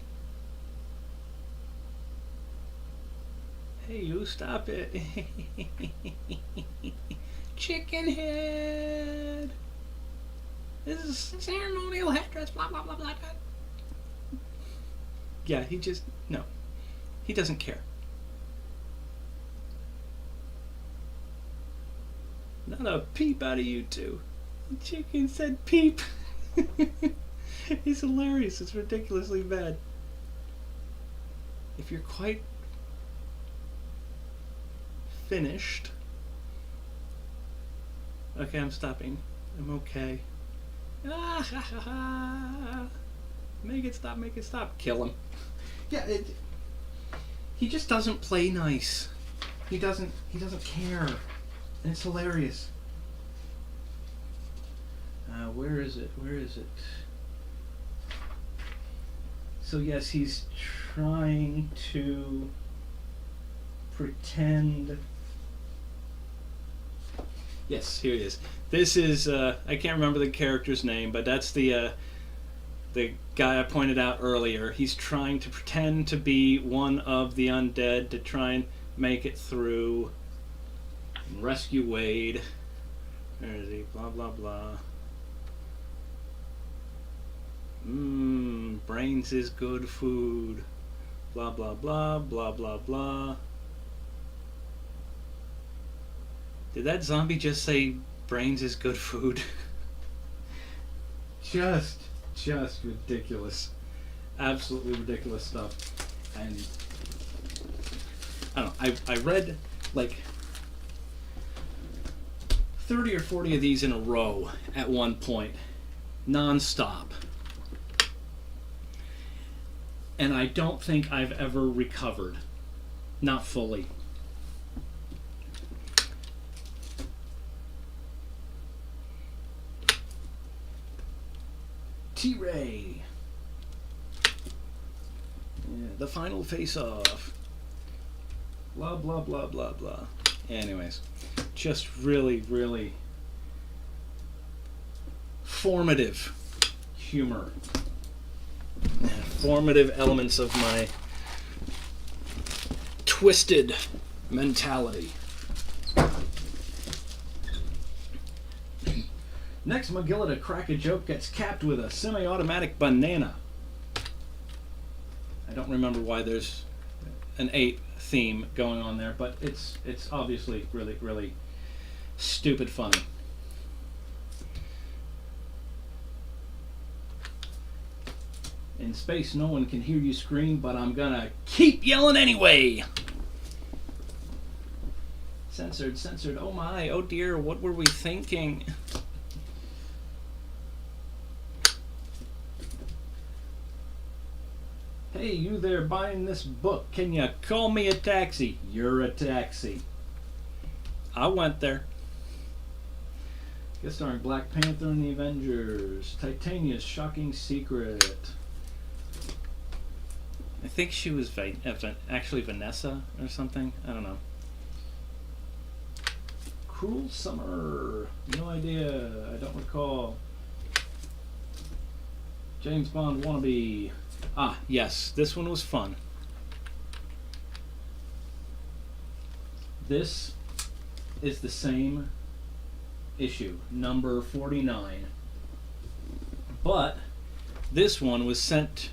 Hey, you stop it. Chicken head. This is ceremonial headdress, blah, blah, blah, blah, blah. Yeah, he just... No. He doesn't care. Not a peep out of you two. The chicken said peep. He's hilarious. It's ridiculously bad. If you're quite finished... Okay, I'm stopping. I'm okay. Ah, ha, ha, ha. Make it stop. Kill him. Yeah, he just doesn't play nice. He doesn't care. And it's hilarious. Where is it? Where is it? So yes, he's trying to pretend. Yes, here it is. This is I can't remember the character's name, but that's the guy I pointed out earlier. He's trying to pretend to be one of the undead to try and make it through and rescue Wade. Where is he? Blah blah blah. Brains is good food. Blah blah blah blah blah blah. Did that zombie just say brains is good food? just ridiculous. Absolutely ridiculous stuff. And I don't know, I read like 30 or 40 of these in a row at one point, non-stop. And I don't think I've ever recovered. Not fully. T-Ray. Yeah, the final face-off. Blah, blah, blah, blah, blah. Anyways, just really, really formative humor. Formative elements of my twisted mentality. Next Magilla to crack a joke gets capped with a semi-automatic banana. I don't remember why there's an 8 theme going on there, but it's obviously really, really stupid funny. In space, no one can hear you scream, but I'm gonna keep yelling anyway! Censored, censored. Oh my, oh dear, what were we thinking? Hey, you there buying this book, can you call me a taxi? You're a taxi. I went there. Guest starring Black Panther and the Avengers. Titania's Shocking Secret. I think she was actually Vanessa or something. I don't know. Cruel Summer. No idea. I don't recall. James Bond Wannabe. Ah, yes. This one was fun. This is the same issue, number 49. But this one was sent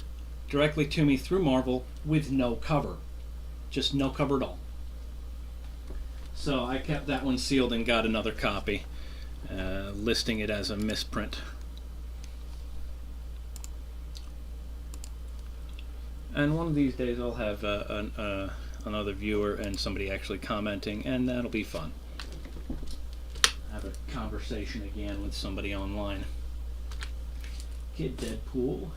directly to me through Marvel with no cover. Just no cover at all. So I kept that one sealed and got another copy, listing it as a misprint. And one of these days I'll have another viewer and somebody actually commenting, and that'll be fun. Have a conversation again with somebody online. Kid Deadpool.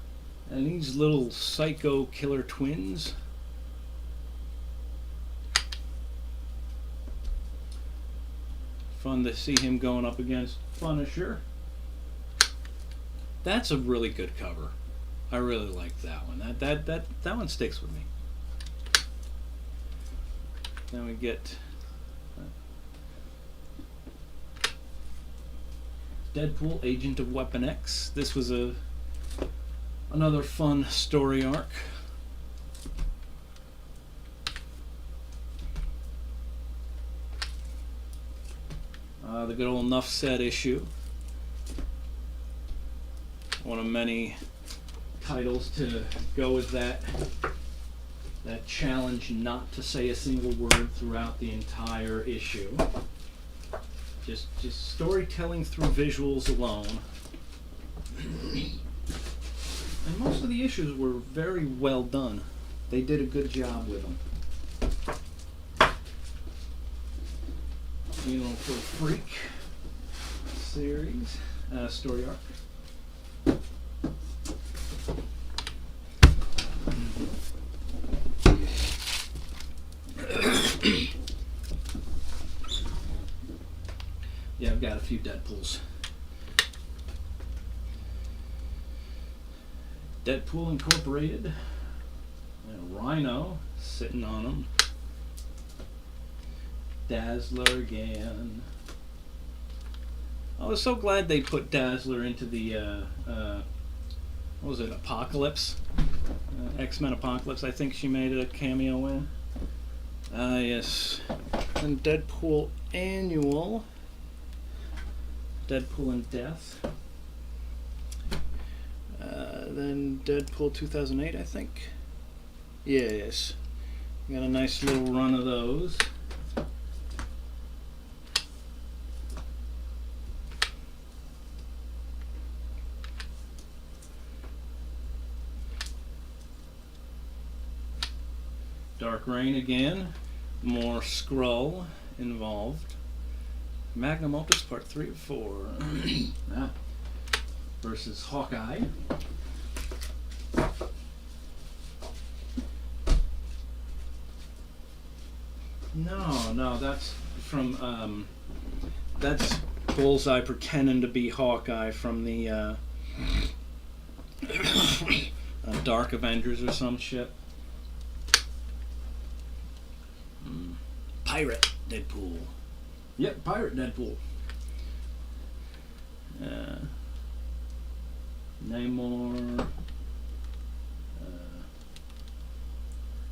And these little psycho killer twins. Fun to see him going up against Punisher. That's a really good cover. I really like that one. That one sticks with me. Then we get Deadpool, Agent of Weapon X. This was another fun story arc. The good old Nuff Said issue. One of many titles to go with that challenge not to say a single word throughout the entire issue. Just storytelling through visuals alone. And most of the issues were very well done. They did a good job with them. You know, for Freak series, story arc. Yeah, I've got a few Deadpools. Deadpool Incorporated. And Rhino sitting on him. Dazzler again. I was so glad they put Dazzler into the what was it, Apocalypse? X-Men Apocalypse, I think she made a cameo in. Yes. And Deadpool Annual. Deadpool and Death. Then Deadpool 2008, I think. Yes. Got a nice little run of those. Dark Reign again. More Skrull involved. Magnum Opus Part 3 of 4. Versus Hawkeye. No, that's from that's Bullseye pretending to be Hawkeye from the Dark Avengers or some shit. Pirate Deadpool. Yep, Pirate Deadpool. Namor,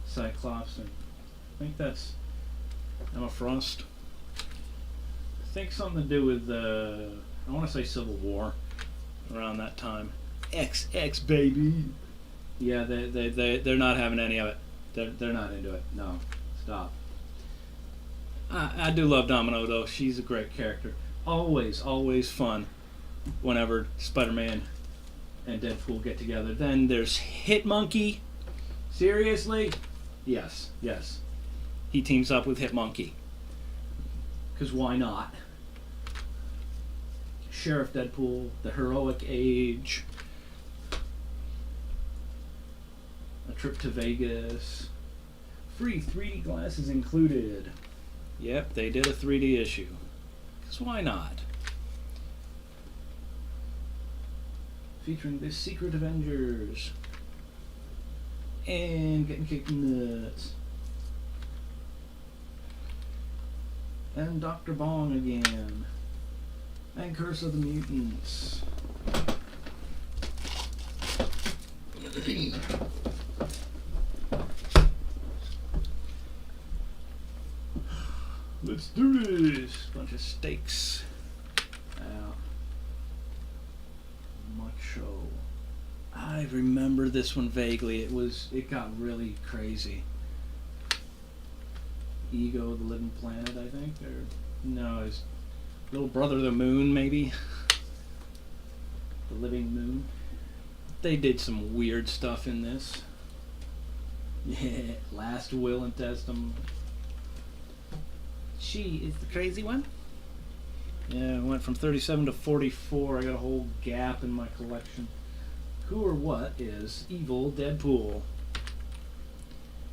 Cyclops, and I think that's Emma Frost. I think something to do with I want to say Civil War, around that time. XX baby. Yeah, they're not having any of it. They're not into it. No, stop. I do love Domino though. She's a great character. Always fun whenever Spider-Man and Deadpool get together. Then there's Hitmonkey. Seriously? Yes. He teams up with Hitmonkey. Because why not? Sheriff Deadpool, The Heroic Age, A Trip to Vegas, free 3D glasses included. Yep, they did a 3D issue. Because why not? Featuring the Secret Avengers. And Getting Kicked in the Nuts. And Dr. Bong again. And Curse of the Mutants. Let's do this! Bunch of steaks. Show. I remember this one vaguely. It got really crazy. Ego, the Living Planet, I think, or no, his little brother, the Moon, maybe. The Living Moon. They did some weird stuff in this. Yeah, Last Will and Testament. She is the crazy one. Yeah, it went from 37 to 44. I got a whole gap in my collection. Who or what is Evil Deadpool?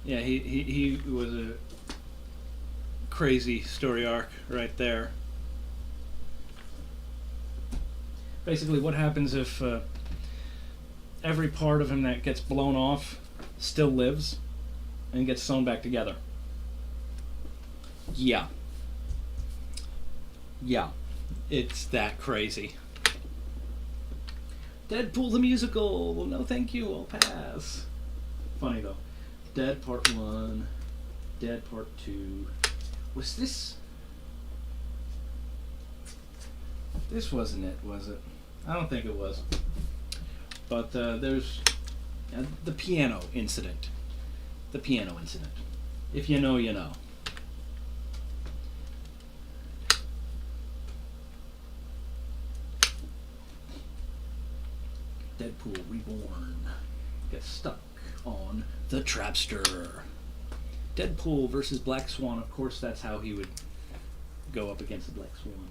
Yeah, he was a crazy story arc right there. Basically, what happens if every part of him that gets blown off still lives and gets sewn back together? Yeah. It's that crazy. Deadpool the musical. Well, no thank you, I'll pass. Funny though. Dead Part 1. Dead Part 2. Was this... This wasn't it, was it? I don't think it was. But there's the piano incident. The piano incident. If you know, you know. Deadpool Reborn gets stuck on the Trapster. Deadpool versus Black Swan. Of course, that's how he would go up against the Black Swan.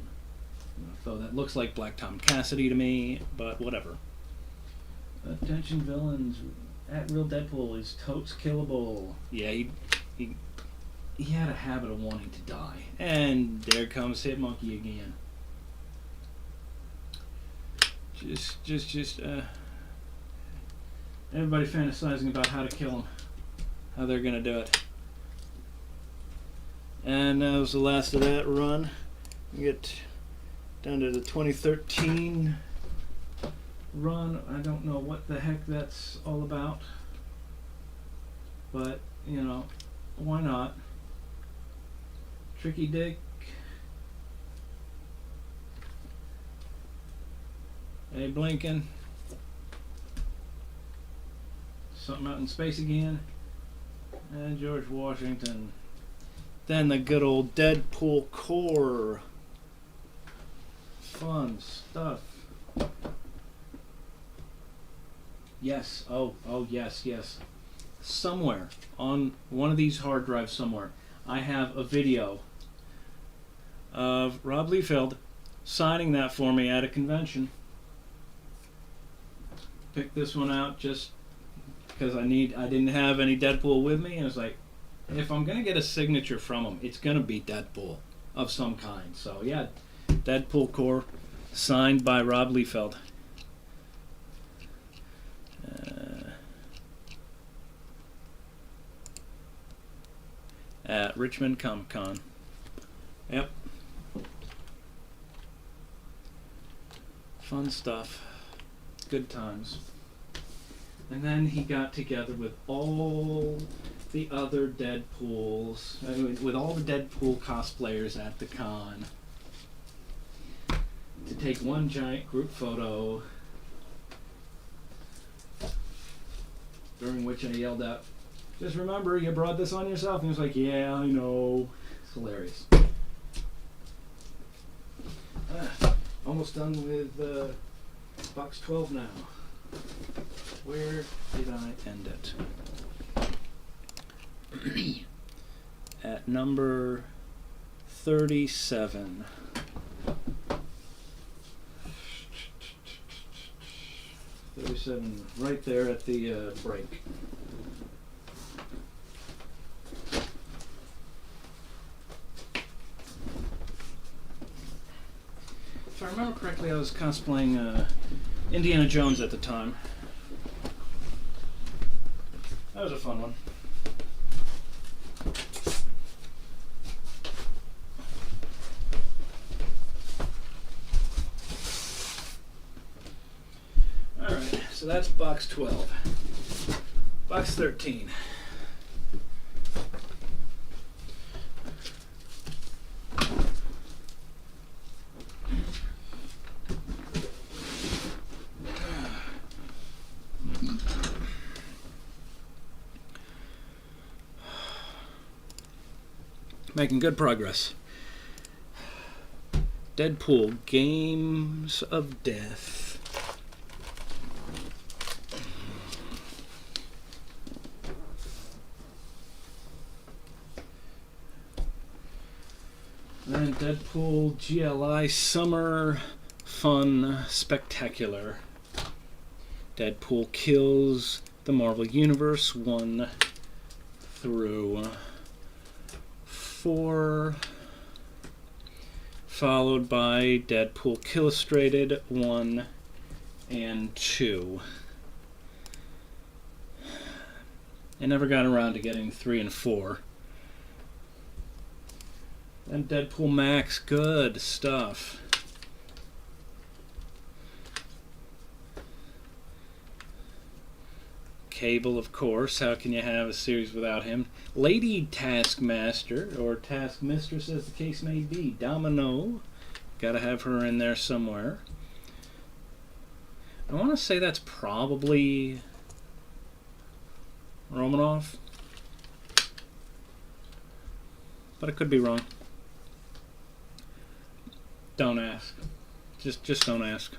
So that looks like Black Tom Cassidy to me, but whatever. Attention villains. At Real Deadpool is totes killable. Yeah, he had a habit of wanting to die. And there comes Hitmonkey again. Just Everybody fantasizing about how to kill him, how they're gonna do it. And that was the last of that run. We get down to the 2013 run. I don't know what the heck that's all about, but you know, why not? Tricky Dick. Abe Lincoln. Something out in space again. And George Washington. Then the good old Deadpool core. Fun stuff. Yes. Oh, yes. Somewhere on one of these hard drives somewhere, I have a video of Rob Liefeld signing that for me at a convention. Picked this one out just because I didn't have any Deadpool with me, and it's like, if I'm gonna get a signature from him, it's gonna be Deadpool of some kind. So yeah, Deadpool core signed by Rob Liefeld. At Richmond Comic Con. Yep. Fun stuff. Good times. And then he got together with all the other Deadpools, with all the Deadpool cosplayers at the con, to take one giant group photo, during which I yelled out, "Just remember, you brought this on yourself." And he was like, "Yeah, I know." It's hilarious. Almost done with box 12 now. Where did I end it? At number 37. Right there at the break. If I remember correctly, I was cosplaying Indiana Jones at the time. That was a fun one. Alright, so that's box 12. Box 13. Making good progress. Deadpool Games of Death. Then Deadpool GLI Summer Fun Spectacular. Deadpool Kills the Marvel Universe 1 through 4, followed by Deadpool Killustrated 1 and 2. I never got around to getting 3 and 4. Then Deadpool Max, good stuff. Cable, of course. How can you have a series without him? Lady Taskmaster, or Taskmistress as the case may be. Domino. Gotta have her in there somewhere. I want to say that's probably Romanoff, but I could be wrong. Don't ask. Just don't ask.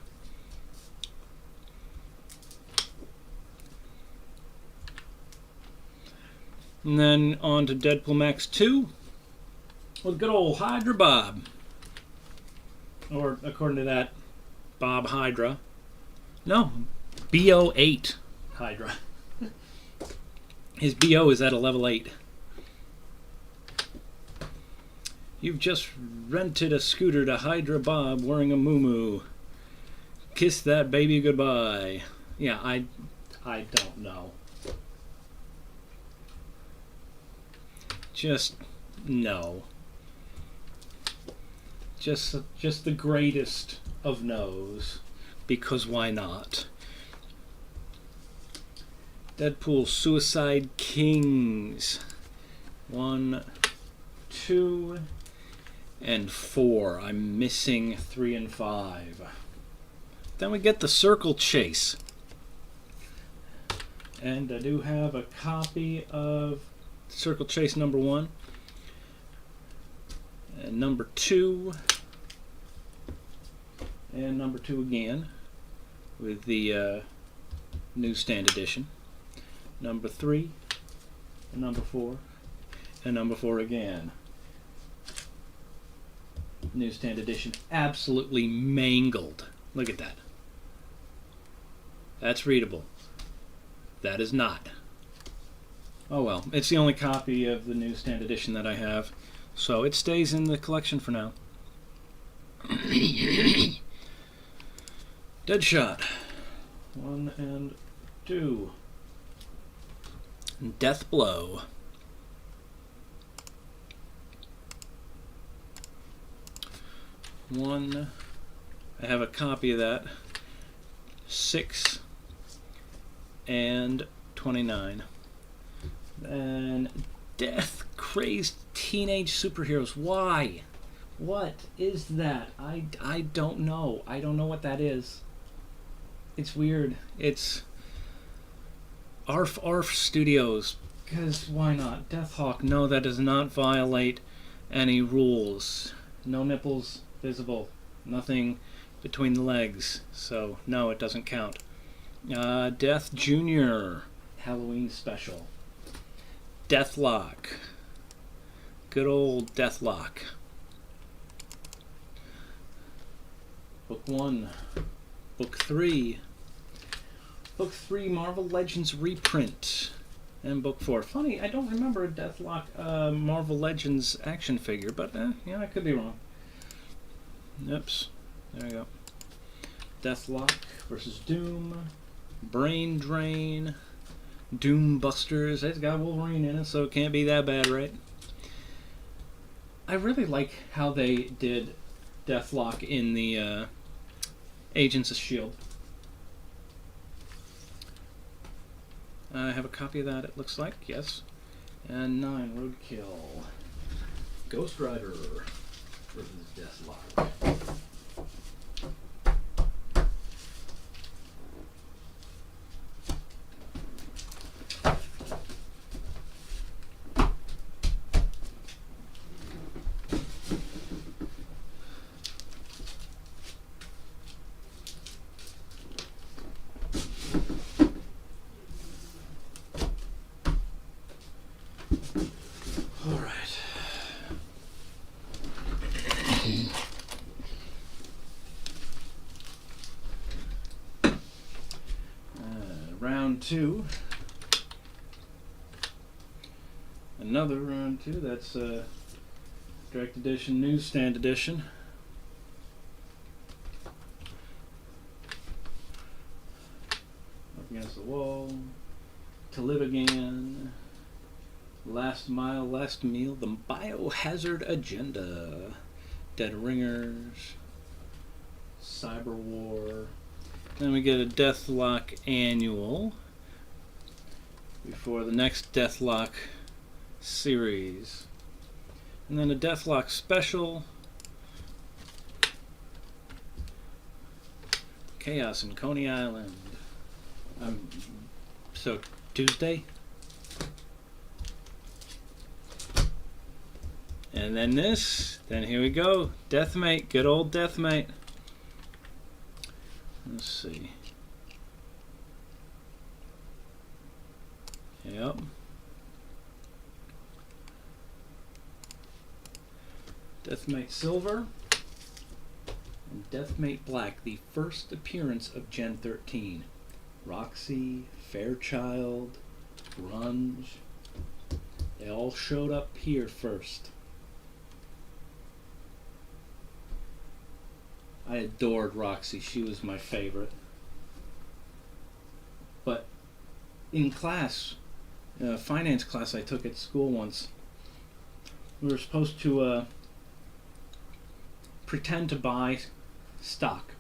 And then on to Deadpool Max 2 with good old Hydra Bob. Or, according to that, Bob Hydra. No, BO8 Hydra. His BO is at a level 8. You've just rented a scooter to Hydra Bob wearing a muumuu. Kiss that baby goodbye. Yeah, I don't know. Just no. Just the greatest of no's, because why not? Deadpool Suicide Kings. 1, 2, and 4. I'm missing 3 and 5. Then we get the Circle Chase. And I do have a copy of Circle Chase number 1. And number 2. And number 2 again. With the newsstand edition. Number 3. And number 4. And number 4 again. Newsstand edition. Absolutely mangled. Look at that. That's readable. That is not. Oh well. It's the only copy of the newsstand edition that I have. So it stays in the collection for now. Deadshot. 1 and 2. Death Blow. 1. I have a copy of that. 6 and 29. And Death Crazed Teenage Superheroes. Why? What is that? I don't know. I don't know what that is. It's weird. It's ARF Studios. Because why not? Deathhawk. No, that does not violate any rules. No nipples visible. Nothing between the legs. So, no, it doesn't count. Death Jr. Halloween Special. Deathlock. Good old Deathlock. Book 1. Book 3. Book 3, Marvel Legends reprint. And Book 4. Funny, I don't remember a Deathlock Marvel Legends action figure, but yeah, I could be wrong. Oops. There we go. Deathlock versus Doom. Brain Drain. Doom Busters. It's got Wolverine in it, so it can't be that bad, right? I really like how they did Deathlock in the Agents of S.H.I.E.L.D. I have a copy of that, it looks like, yes. And 9, Roadkill. Ghost Rider versus Deathlock. Round 2. Another round 2. That's direct edition, newsstand edition. Up Against the Wall. To Live Again. Last Mile, Last Meal. The Biohazard Agenda. Dead Ringers. Cyber War. Then we get a Deathlock annual before the next Deathlock series. And then a Deathlock special. Chaos in Coney Island. So, Tuesday. And then this. Then here we go. Deathmate. Good old Deathmate. Let's see. Yep. Deathmate Silver and Deathmate Black, the first appearance of Gen 13. Roxy, Fairchild, Grunge, they all showed up here first. I adored Roxy. She was my favorite. But in class, finance class I took at school once, we were supposed to pretend to buy stock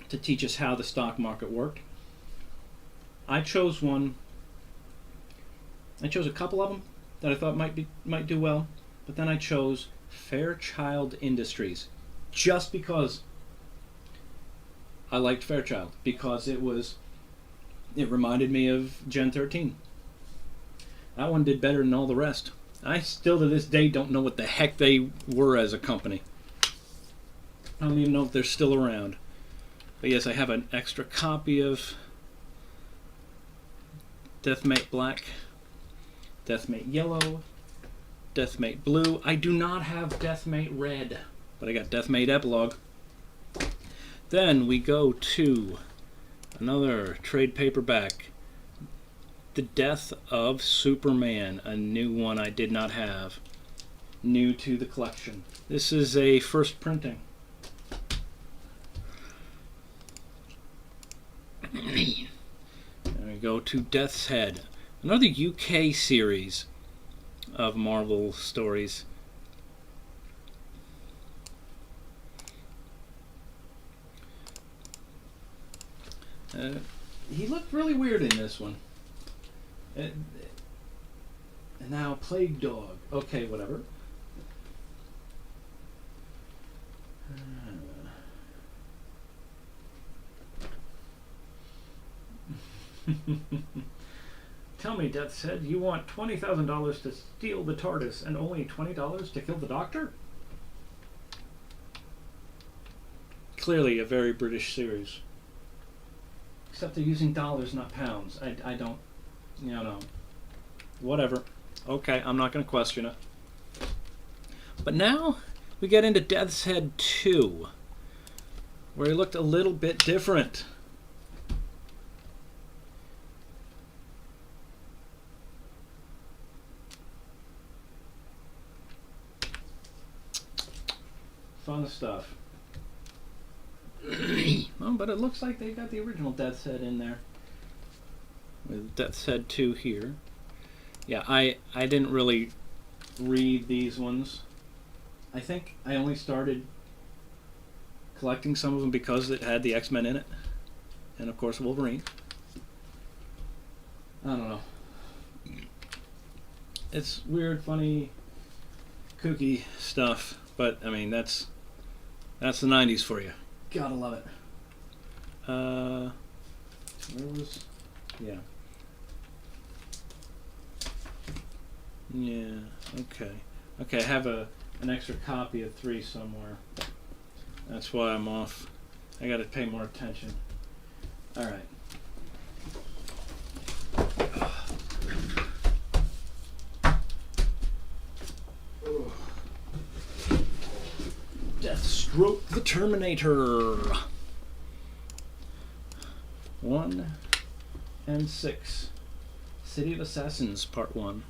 to teach us how the stock market worked. I chose a couple of them that I thought might do well, but then I chose Fairchild Industries just because I liked Fairchild, because it reminded me of Gen 13. That one did better than all the rest. I still to this day don't know what the heck they were as a company. I don't even know if they're still around. But yes, I have an extra copy of Deathmate Black, Deathmate Yellow, Deathmate Blue. I do not have Deathmate Red, but I got Deathmate Epilogue. Then we go to another trade paperback, The Death of Superman, a new one I did not have, new to the collection. This is a first printing. And we go to Death's Head, another UK series of Marvel stories. He looked really weird in this one. And now Plague Dog. Okay, whatever. Tell me, Death said, you want $20,000 to steal the TARDIS and only $20 to kill the Doctor? Clearly a very British series. Except they're using dollars, not pounds. I don't, know. Whatever. Okay, I'm not going to question it. But now we get into Death's Head 2, where he looked a little bit different. Fun stuff. Oh, but it looks like they got the original Death's Head in there. With Death's Head 2 here. Yeah, I didn't really read these ones. I think I only started collecting some of them because it had the X-Men in it. And of course Wolverine. I don't know. It's weird, funny, kooky stuff. But, I mean, that's the 90s for you. Gotta love it. Where was... Yeah. Yeah, okay. Okay, I have an extra copy of 3 somewhere. That's why I'm off. I gotta pay more attention. Alright. Deathstroke the Terminator. 1 and 6. City of Assassins, Part 1.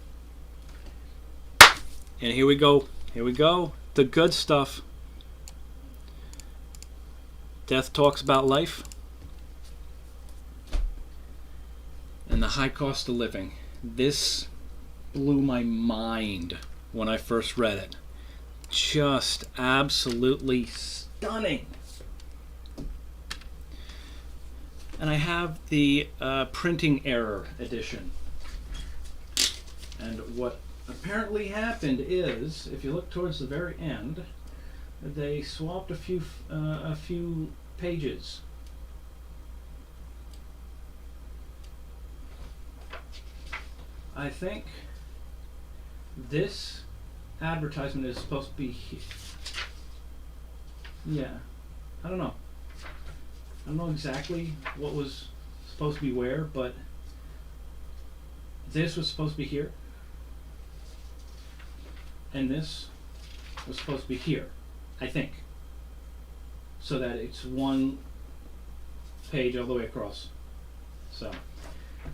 And here we go. Here we go. The good stuff. Death talks about life. And the high cost of living. This blew my mind when I first read it. Just absolutely stunning. And I have the printing error edition. And what apparently happened is, if you look towards the very end, they swapped a few pages. I think this advertisement is supposed to be here. Yeah, I don't know. I don't know exactly what was supposed to be where, but this was supposed to be here. And this was supposed to be here, I think. So that it's one page all the way across. So,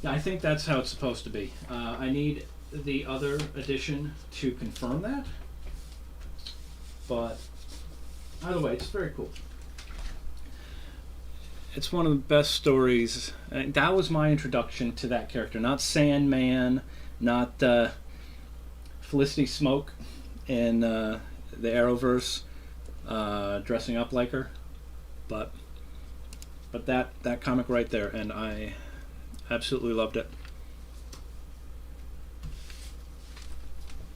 yeah, I think that's how it's supposed to be. I need the other edition to confirm that. But either way, it's very cool. it's one of the best stories. That was my introduction to that character. Not Sandman, not Felicity Smoke in the Arrowverse, dressing up like her, but that comic right there, and I absolutely loved it.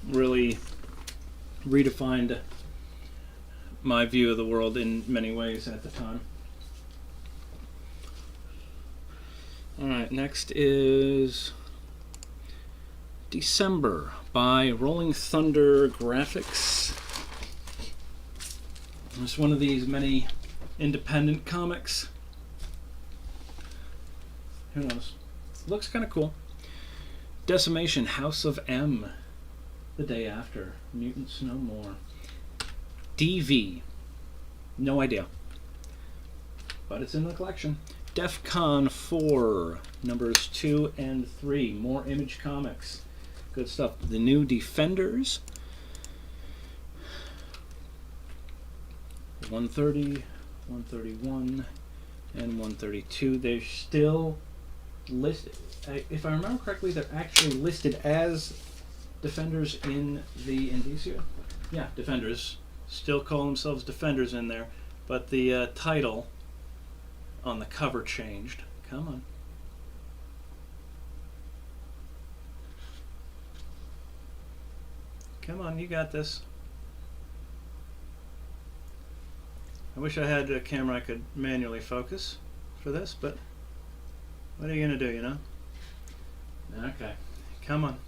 Really redefined my view of the world in many ways at the time. Alright, next is December by Rolling Thunder Graphics. It's one of these many independent comics. Who knows? Looks kind of cool. Decimation, House of M. The Day After. Mutants No More. DV. No idea. But it's in the collection. DEFCON 4. Numbers 2 and 3. More Image Comics. Good stuff. The New Defenders. 130, 131, and 132. They're still listed. If I remember correctly, they're actually listed as Defenders in the Indicia. Yeah, Defenders. Still call themselves Defenders in there, but the title on the cover changed. Come on. Come on, you got this. I wish I had a camera I could manually focus for this, but what are you going to do, you know? Okay, come on.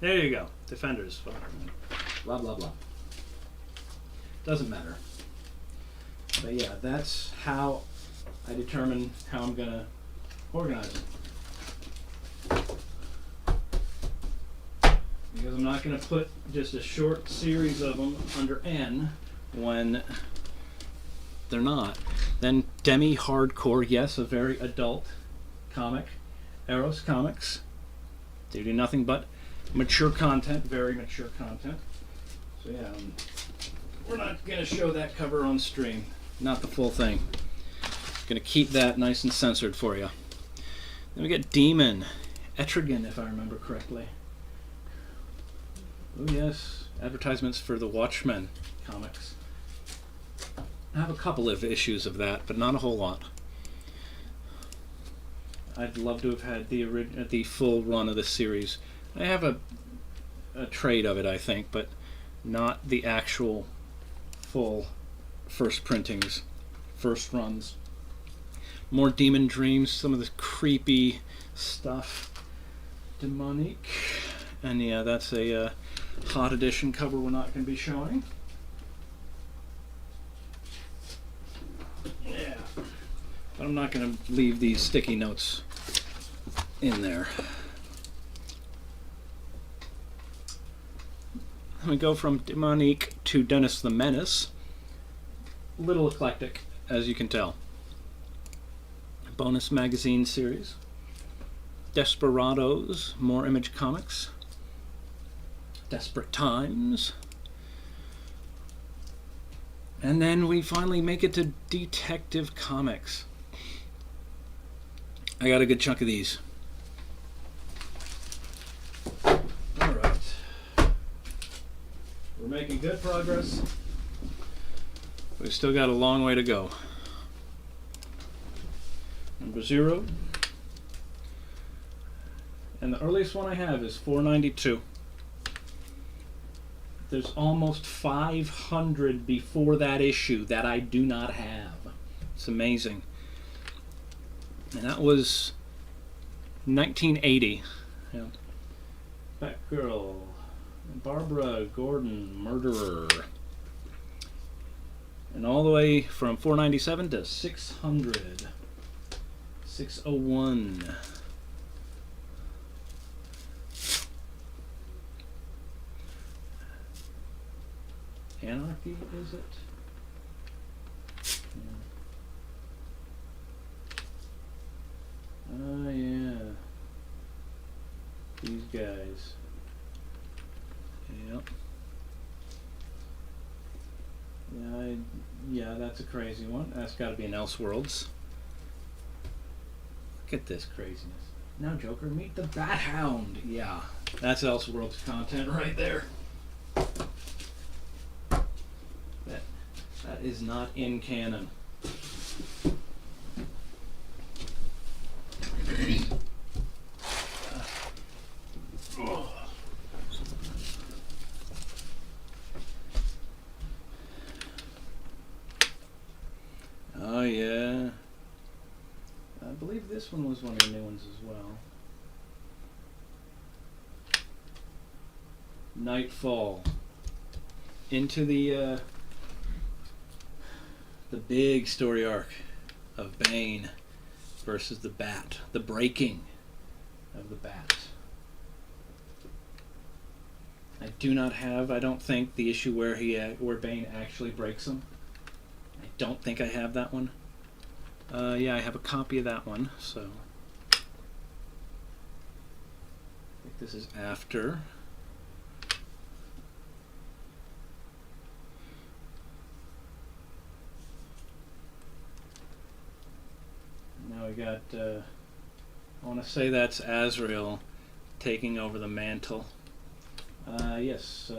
There you go. Defenders. Blah, blah, blah. Doesn't matter. But yeah, that's how I determine how I'm going to organize them. Because I'm not going to put just a short series of them under N when they're not. Then Demi-Hardcore, yes, a very adult comic. Eros Comics. They do nothing but mature content, very mature content. So yeah, we're not going to show that cover on stream. Not the full thing. Going to keep that nice and censored for you. Then we get Demon. Etrigan, if I remember correctly. Oh yes, advertisements for the Watchmen comics. I have a couple of issues of that, but not a whole lot. I'd love to have had the full run of this series. I have a trade of it, I think, but not the actual full first printings, first runs. More Demon Dreams, some of the creepy stuff. Demonique. And yeah, that's a hot edition cover we're not going to be showing. Yeah. But I'm not going to leave these sticky notes in there. We go from Demonique to Dennis the Menace. Little eclectic, as you can tell. Bonus magazine series. Desperados, more Image Comics. Desperate Times. And then we finally make it to Detective Comics. I got a good chunk of these. Alright. We're making good progress. We've still got a long way to go. Number 0. And the earliest one I have is 492. There's almost 500 before that issue that I do not have. It's amazing. And that was 1980. Yeah. Batgirl. Barbara Gordon, Murderer. And all the way from 497 to 600. 601. Anarchy, is it? Oh, yeah. These guys. Yep. Yeah, that's a crazy one. That's got to be an Elseworlds. Look at this craziness. Now, Joker, meet the Bat Hound. Yeah, that's Elseworlds content right there. That is not in canon. Oh yeah. I believe this one was one of the new ones as well. Nightfall. Into the big story arc of Bane versus the Bat. The breaking of the Bat. I do not have, I don't think, the issue where where Bane actually breaks him. I don't think I have that one. Yeah, I have a copy of that one, so I think this is after. Now we got, I want to say that's Azrael taking over the mantle. Yes,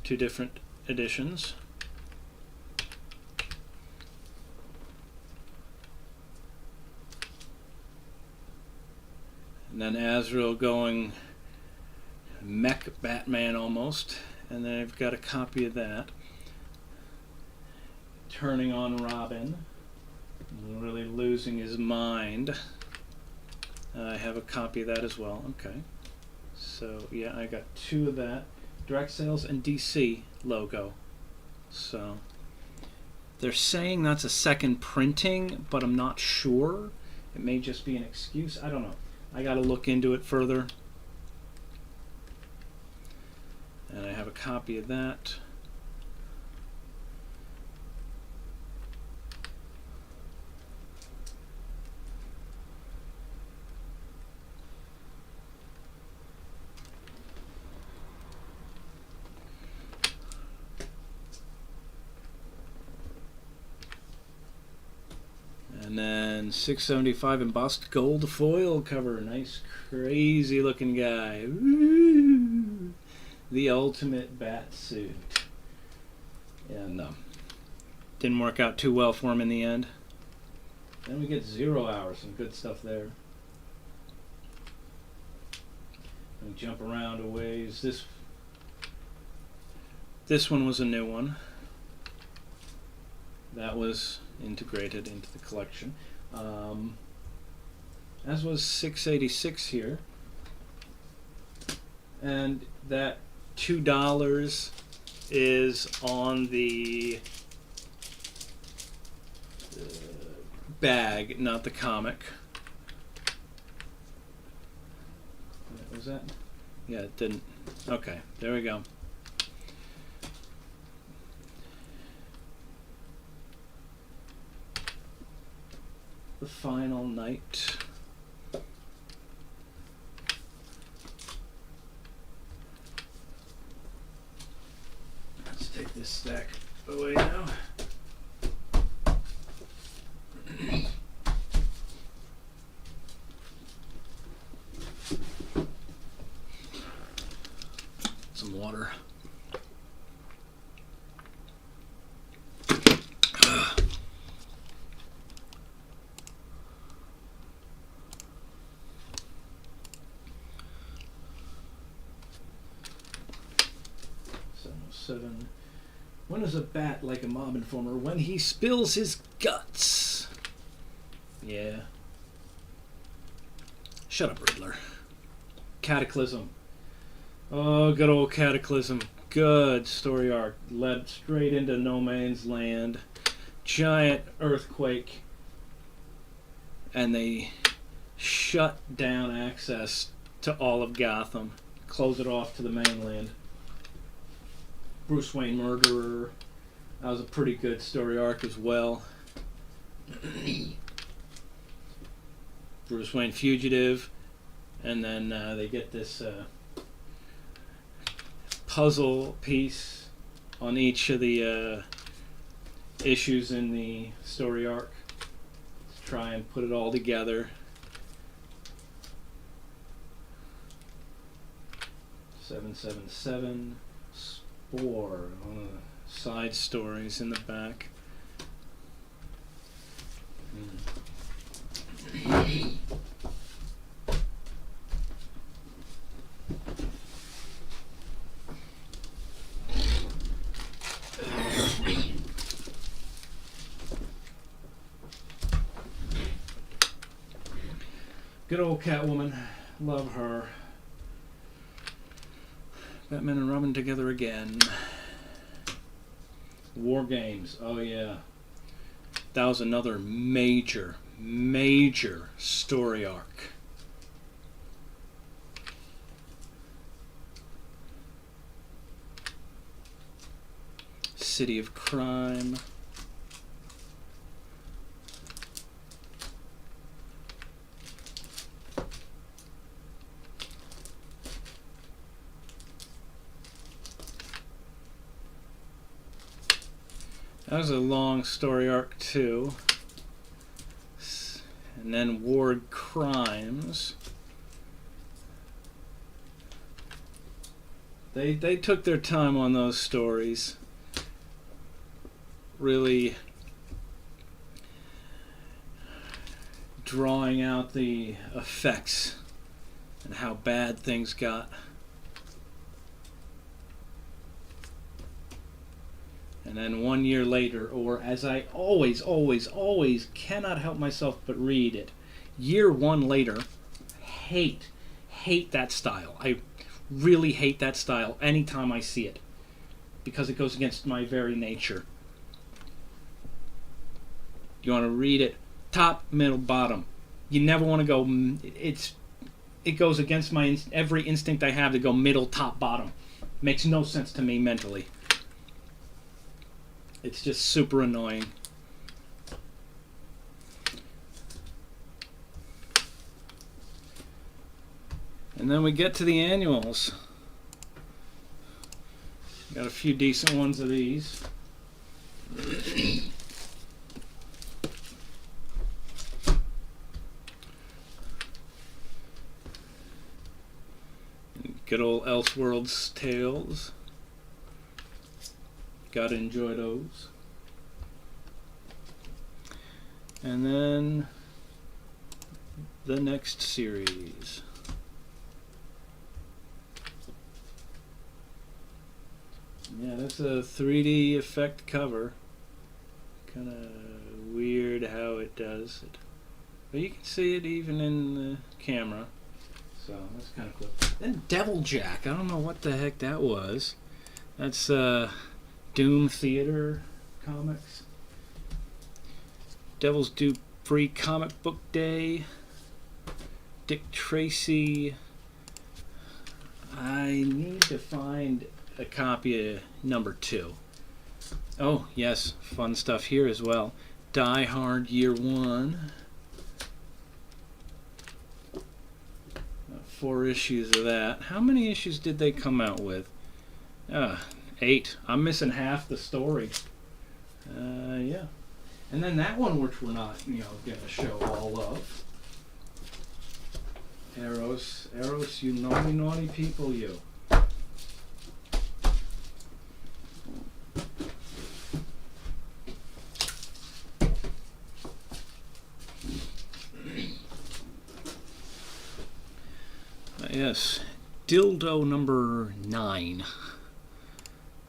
two different editions. And then Azrael going mech Batman almost. And then I've got a copy of that. Turning on Robin. Really losing his mind. I have a copy of that as well. Okay. So, yeah, I got two of that. Direct sales and DC logo. So, they're saying that's a second printing, but I'm not sure. It may just be an excuse. I don't know. I got to look into it further. And I have a copy of that. And then 675 embossed gold foil cover. Nice, crazy looking guy. Woo! The ultimate bat suit. And didn't work out too well for him in the end. Then we get 0 Hour, some good stuff there. And jump around a ways. This one was a new one. That was integrated into the collection. As was 686 here. And that $2 is on the bag, not the comic. What was that? Yeah, it didn't. Okay, there we go. The Final Night. Let's take this stack away now. Some water. When is a bat like a mob informer? When he spills his guts. Yeah. Shut up, Riddler. Cataclysm. Oh, good old Cataclysm. Good story arc. Led straight into no man's land. Giant earthquake. And they shut down access to all of Gotham. Close it off to the mainland. Bruce Wayne Murderer. That was a pretty good story arc as well. Bruce Wayne Fugitive. And then they get this puzzle piece on each of the issues in the story arc to try and put it all together. 777 Spore, one of the side stories in the back. Good old Catwoman. Love her. Batman and Robin together again. War Games. Oh yeah. That was another major story arc. City of Crime. That was a long story arc too. And then Ward Crimes. They took their time on those stories. Really drawing out the effects and how bad things got. And then 1 year later, or as I always cannot help myself but read it, year one later, hate that style. I really hate that style anytime I see it, because it goes against my very nature. You want to read it top, middle, bottom. You never want to go, it goes against my every instinct I have to go middle, top, bottom. Makes no sense to me mentally. It's just super annoying. And then we get to the annuals. Got a few decent ones of these. Good old Elseworlds Tales. Gotta enjoy those. And then the next series. Yeah, that's a 3D effect cover. Kind of weird how it does it. But you can see it even in the camera. So that's kind of cool. Then Deviljack. I don't know what the heck that was. That's Doom Theater Comics. Devil's Due Free Comic Book Day. Dick Tracy. I need to find a copy of number 2. Oh, yes, fun stuff here as well. Die Hard Year 1. 4 issues of that. How many issues did they come out with? 8. I'm missing half the story. Yeah. And then that one, which we're not, gonna show all of. Eros, you naughty people, you. Yes, Dildo number 9.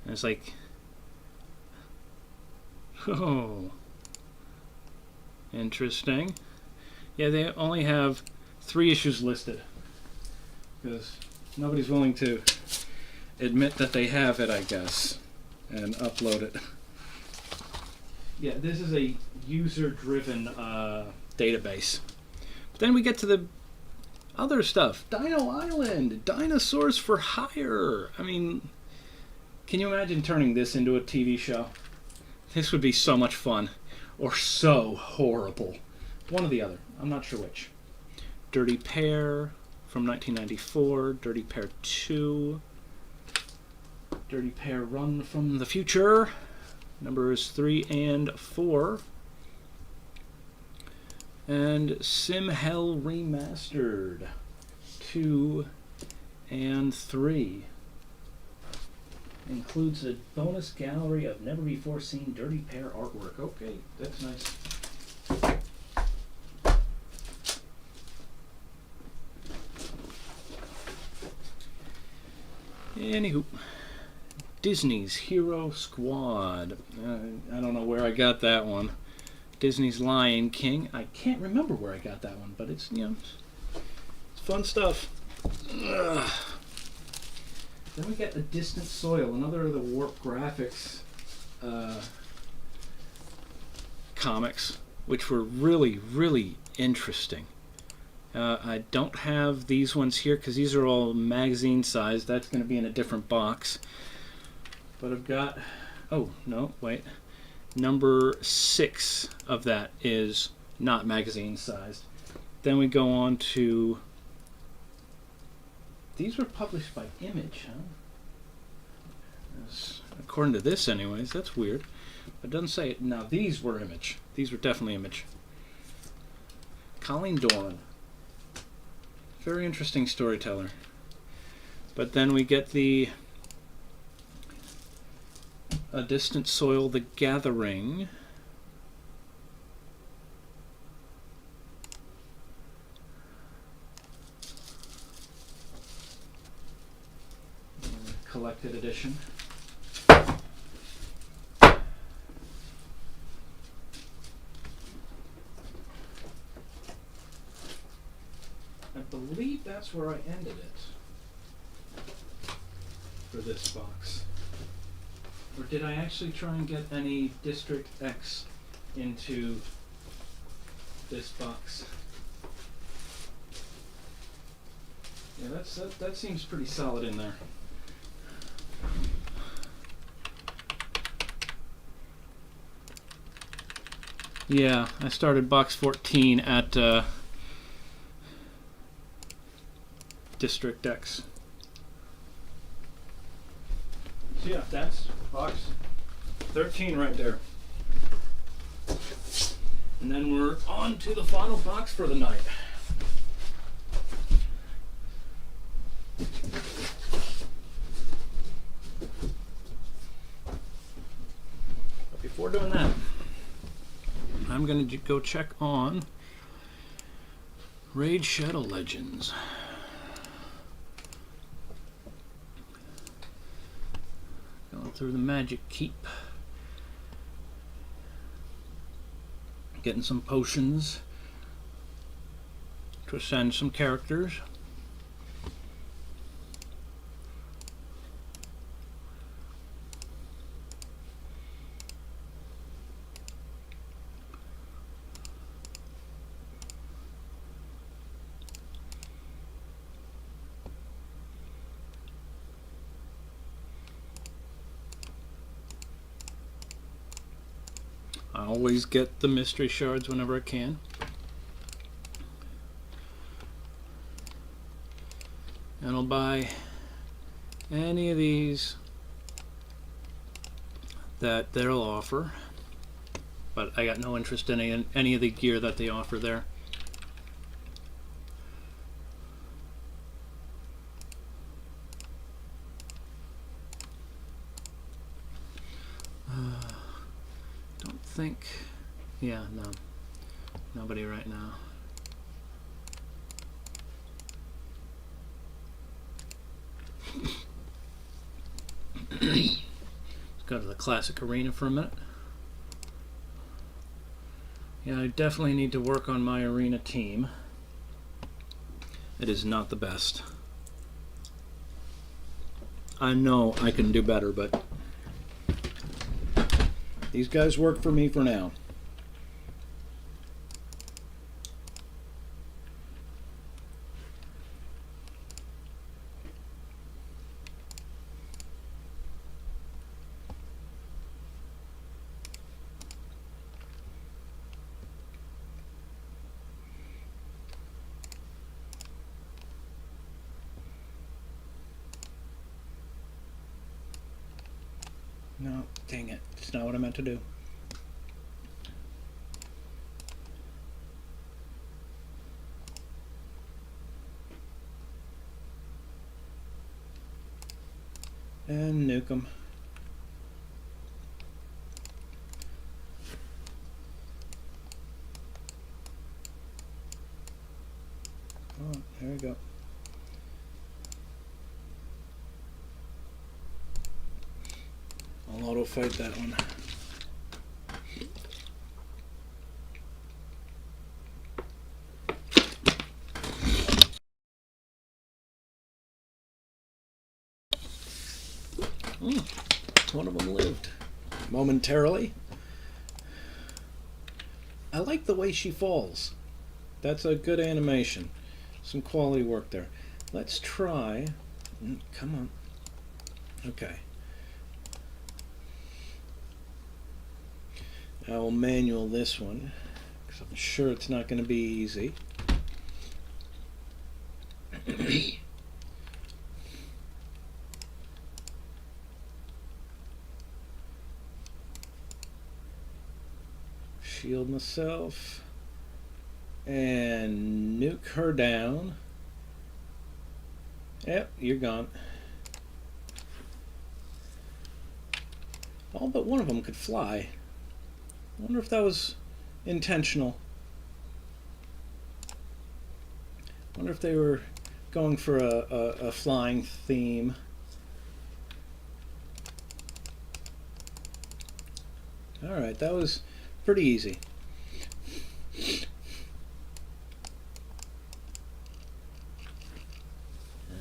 And it's like, oh, interesting. Yeah, they only have 3 issues listed because nobody's willing to admit that they have it, I guess, and upload it. Yeah, this is a user-driven database. But then we get to the other stuff. Dino Island, Dinosaurs for Hire. I mean, can you imagine turning this into a TV show? This would be so much fun. Or so horrible. One or the other. I'm not sure which. Dirty Pair from 1994. Dirty Pair 2. Dirty Pair Run from the Future. numbers 3 and 4. And Sim Hell Remastered 2 and 3. Includes a bonus gallery of never before seen Dirty Pair artwork. Okay, that's nice. Anywho, Disney's Hero Squad. I don't know where I got that one. Disney's Lion King. I can't remember where I got that one, but it's, you know, it's fun stuff. Ugh. Then we get A Distant Soil, another of the Warp Graphics comics, which were really, really interesting. I don't have these ones here because these are all magazine sized. That's going to be in a different box. But I've got, oh, no, wait. Number 6 of that is not magazine sized. Then we go on to, these were published by Image, huh? According to this anyways, that's weird. It doesn't say it. Now these were Image. These were definitely Image. Colleen Doran. Very interesting storyteller. But then we get the A Distant Soil, The Gathering. Collected edition. I believe that's where I ended it for this box. Or did I actually try and get any District X into this box? Yeah, that seems pretty solid in there. Yeah, I started box 14 at District X. So yeah, that's box 13 right there. And then we're on to the final box for the night. But before doing that, I'm going to go check on Raid Shadow Legends. Going through the Magic Keep. Getting some potions to ascend some characters. I always get the mystery shards whenever I can. And I'll buy any of these that they'll offer. But I got no interest in any of the gear that they offer there. Think, yeah, no, nobody right now. Let's go to the Classic Arena for a minute. Yeah, I definitely need to work on my arena team. It is not the best. I know I can do better, but these guys work for me for now. Now, Dang it. It's not what I meant to do. And nuke them. Oh, there we go. I'll auto fight that one. One of them lived momentarily. I like the way she falls. That's a good animation. Some quality work there. Let's try. Come on. Okay. I will manual this one because I'm sure it's not going to be easy. Shield myself and nuke her down. Yep, you're gone. All but one of them could fly. I wonder if that was intentional. I wonder if they were going for a flying theme. Alright, that was pretty easy. There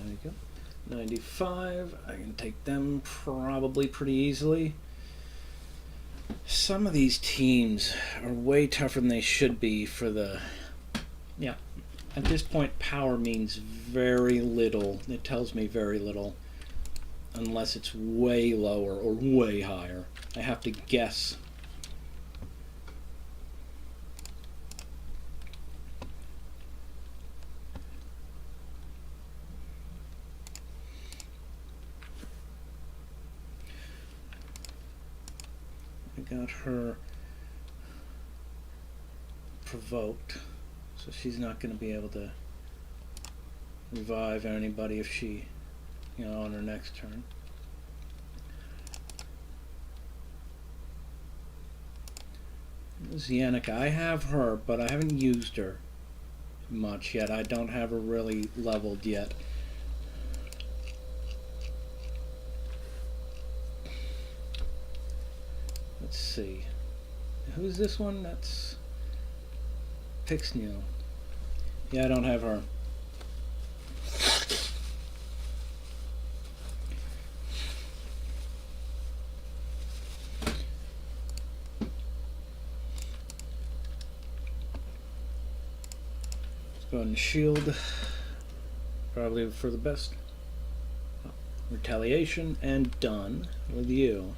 we go. 95. I can take them probably pretty easily. Some of these teams are way tougher than they should be for the... Yeah. At this point, power means very little. It tells me very little. Unless it's way lower or way higher. I have to guess. I got her provoked, so she's not going to be able to revive anybody if she, on her next turn. Zianica, I have her, but I haven't used her much yet. I don't have her really leveled yet. Let's see. Who's this one? That's Pixneo. Yeah, I don't have her. Let's go ahead and shield. Probably for the best. Retaliation, and done with you.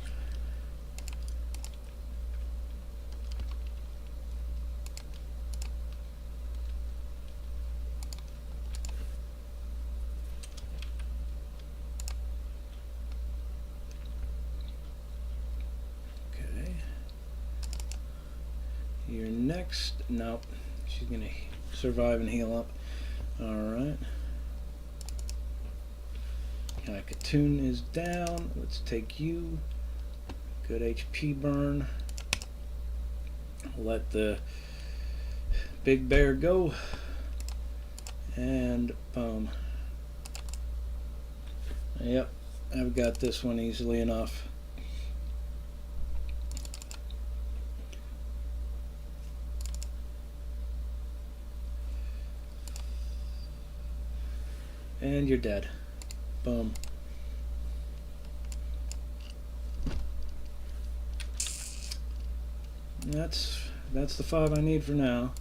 You're next. Nope. She's going to survive and heal up. Alright. Katoon is down. Let's take you. Good HP burn. Let the big bear go. And boom. Yep. I've got this one easily enough. And you're dead. Boom. That's the 5 I need for now.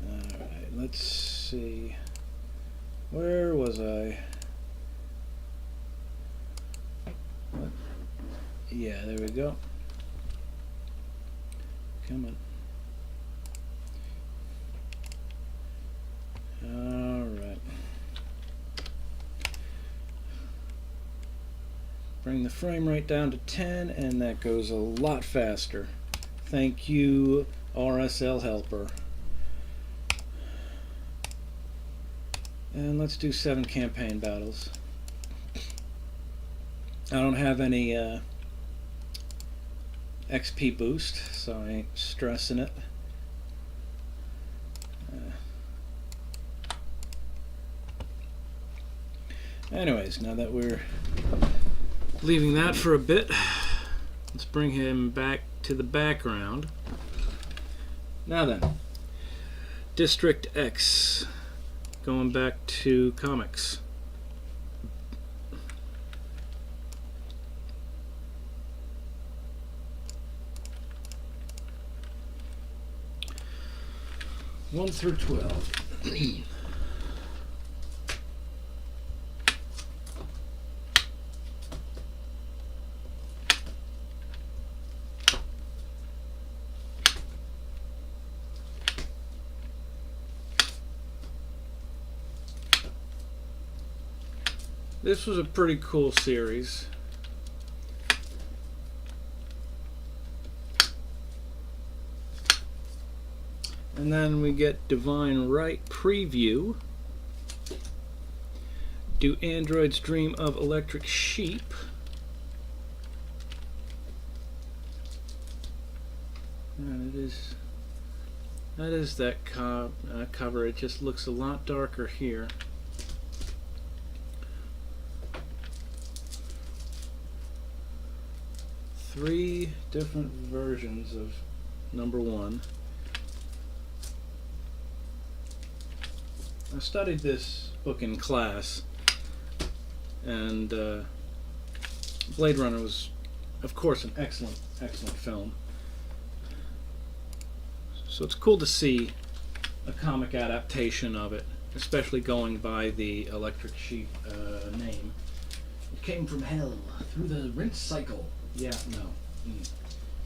Alright, let's see. Where was I? What? Yeah, there we go. Come on. bring the frame rate down to 10, and that goes a lot faster. Thank you, RSL Helper. And let's do 7 campaign battles. I don't have any XP boost, so I ain't stressing it. Anyways, now that we're leaving that for a bit, let's bring him back to the background. Now then, District X, going back to comics. One through 12. This was a pretty cool series. And then we get Divine Right Preview. Do Androids Dream of Electric Sheep? And that is that cover. It just looks a lot darker here. Three different versions of number 1. I studied this book in class, and Blade Runner was, of course, an excellent film. So it's cool to see a comic adaptation of it, especially going by the Electric Sheep name. It came from hell through the rinse cycle. Yeah, no.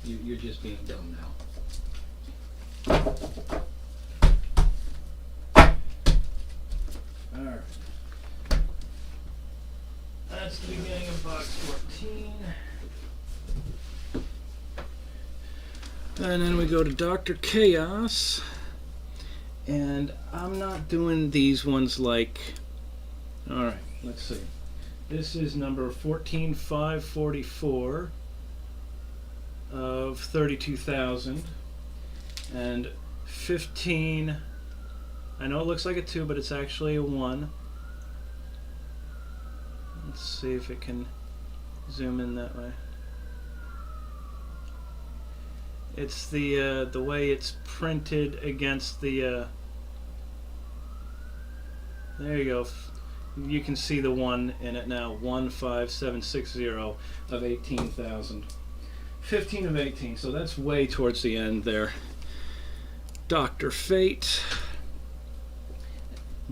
You're just being dumb now. Alright. That's the beginning of box 14. And then we go to Dr. Chaos. And I'm not doing these ones like... Alright, let's see. This is number 14544 of 32,000. And 15... I know it looks like a 2, but it's actually a 1. Let's see if it can zoom in that way. It's the way it's printed against the... there you go. You can see the 1 in it now. 15760 of 18,000. 15 of 18, so that's way towards the end there. Dr. Fate.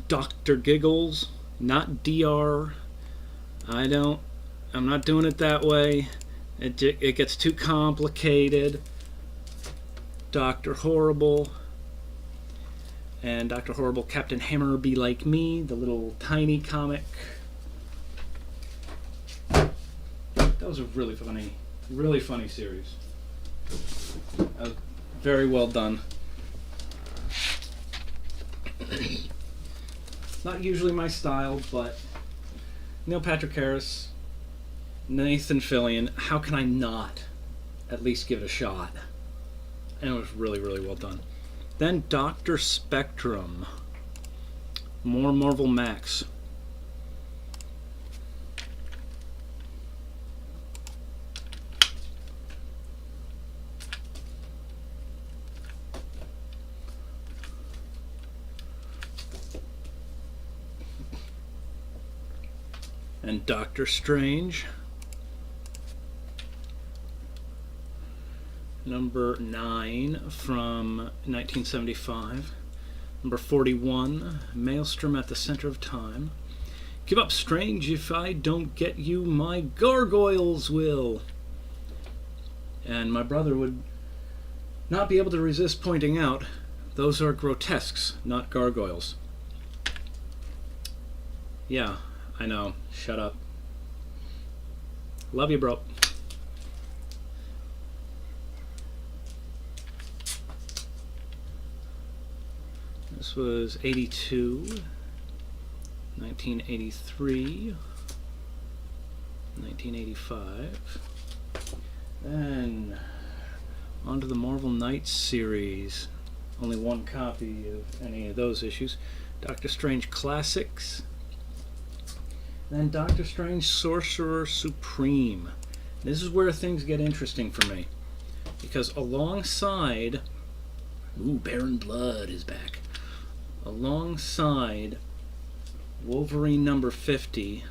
Dr. Giggles, not DR. I'm not doing it that way. It gets too complicated. Dr. Horrible. And Dr. Horrible, Captain Hammer Be Like Me, the little tiny comic. That was a really funny series. Very well done. Not usually my style, but Neil Patrick Harris, Nathan Fillion, how can I not at least give it a shot? And it was really, really well done. Then Dr. Spectrum. More Marvel Max. And Doctor Strange. Number 9 from 1975. Number 41, Maelstrom at the Center of Time. Give up, Strange, if I don't get you, my gargoyles will. And my brother would not be able to resist pointing out, those are grotesques, not gargoyles. Yeah, I know. Shut up. Love you, bro. This was 82, 1983, 1985. Then on to the Marvel Knights series. Only one copy of any of those issues. Doctor Strange Classics. Then Doctor Strange Sorcerer Supreme. This is where things get interesting for me. Because alongside... Ooh, Baron Blood is back. Alongside Wolverine number 50,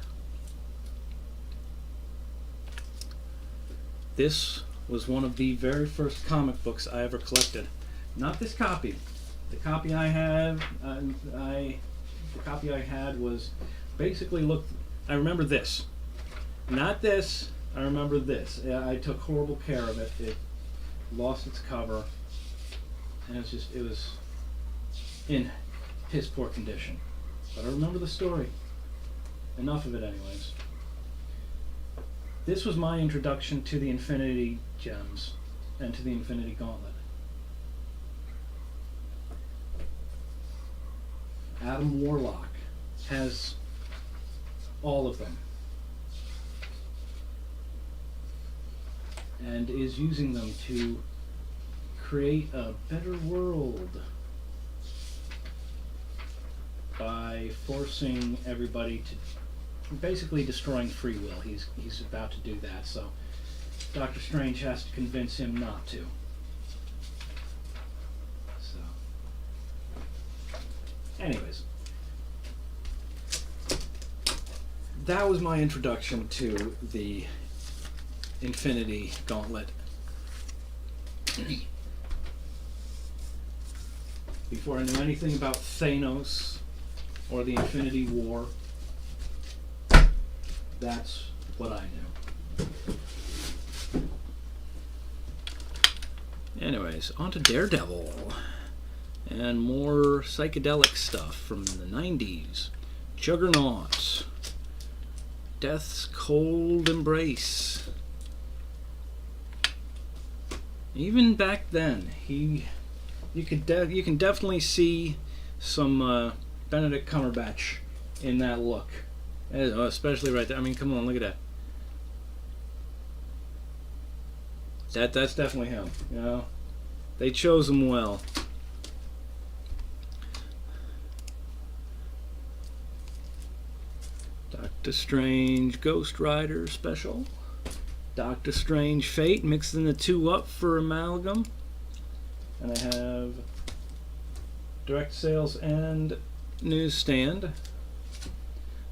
this was one of the very first comic books I ever collected. Not this copy. The copy I have, the copy I had was basically I remember this. Not this. I remember this. I took horrible care of it. It lost its cover, and it was in piss poor condition. But I remember the story. Enough of it, anyways. This was my introduction to the Infinity Gems and to the Infinity Gauntlet. Adam Warlock has all of them and is using them to create a better world by forcing everybody to basically destroying free will. He's about to do that, so Doctor Strange has to convince him not to. So, anyways, that was my introduction to the Infinity Gauntlet. Before I knew anything about Thanos or the Infinity War, that's what I knew. Anyways, on to Daredevil. And more psychedelic stuff from the 90s. Juggernaut. Death's Cold Embrace. Even back then, you can definitely see some Benedict Cumberbatch in that look, especially right there. I mean, come on, look at that. That's definitely him. You know, they chose him well. Doctor Strange Ghost Rider special. Doctor Strange Fate, mixing the two up for Amalgam. And I have direct sales and newsstand.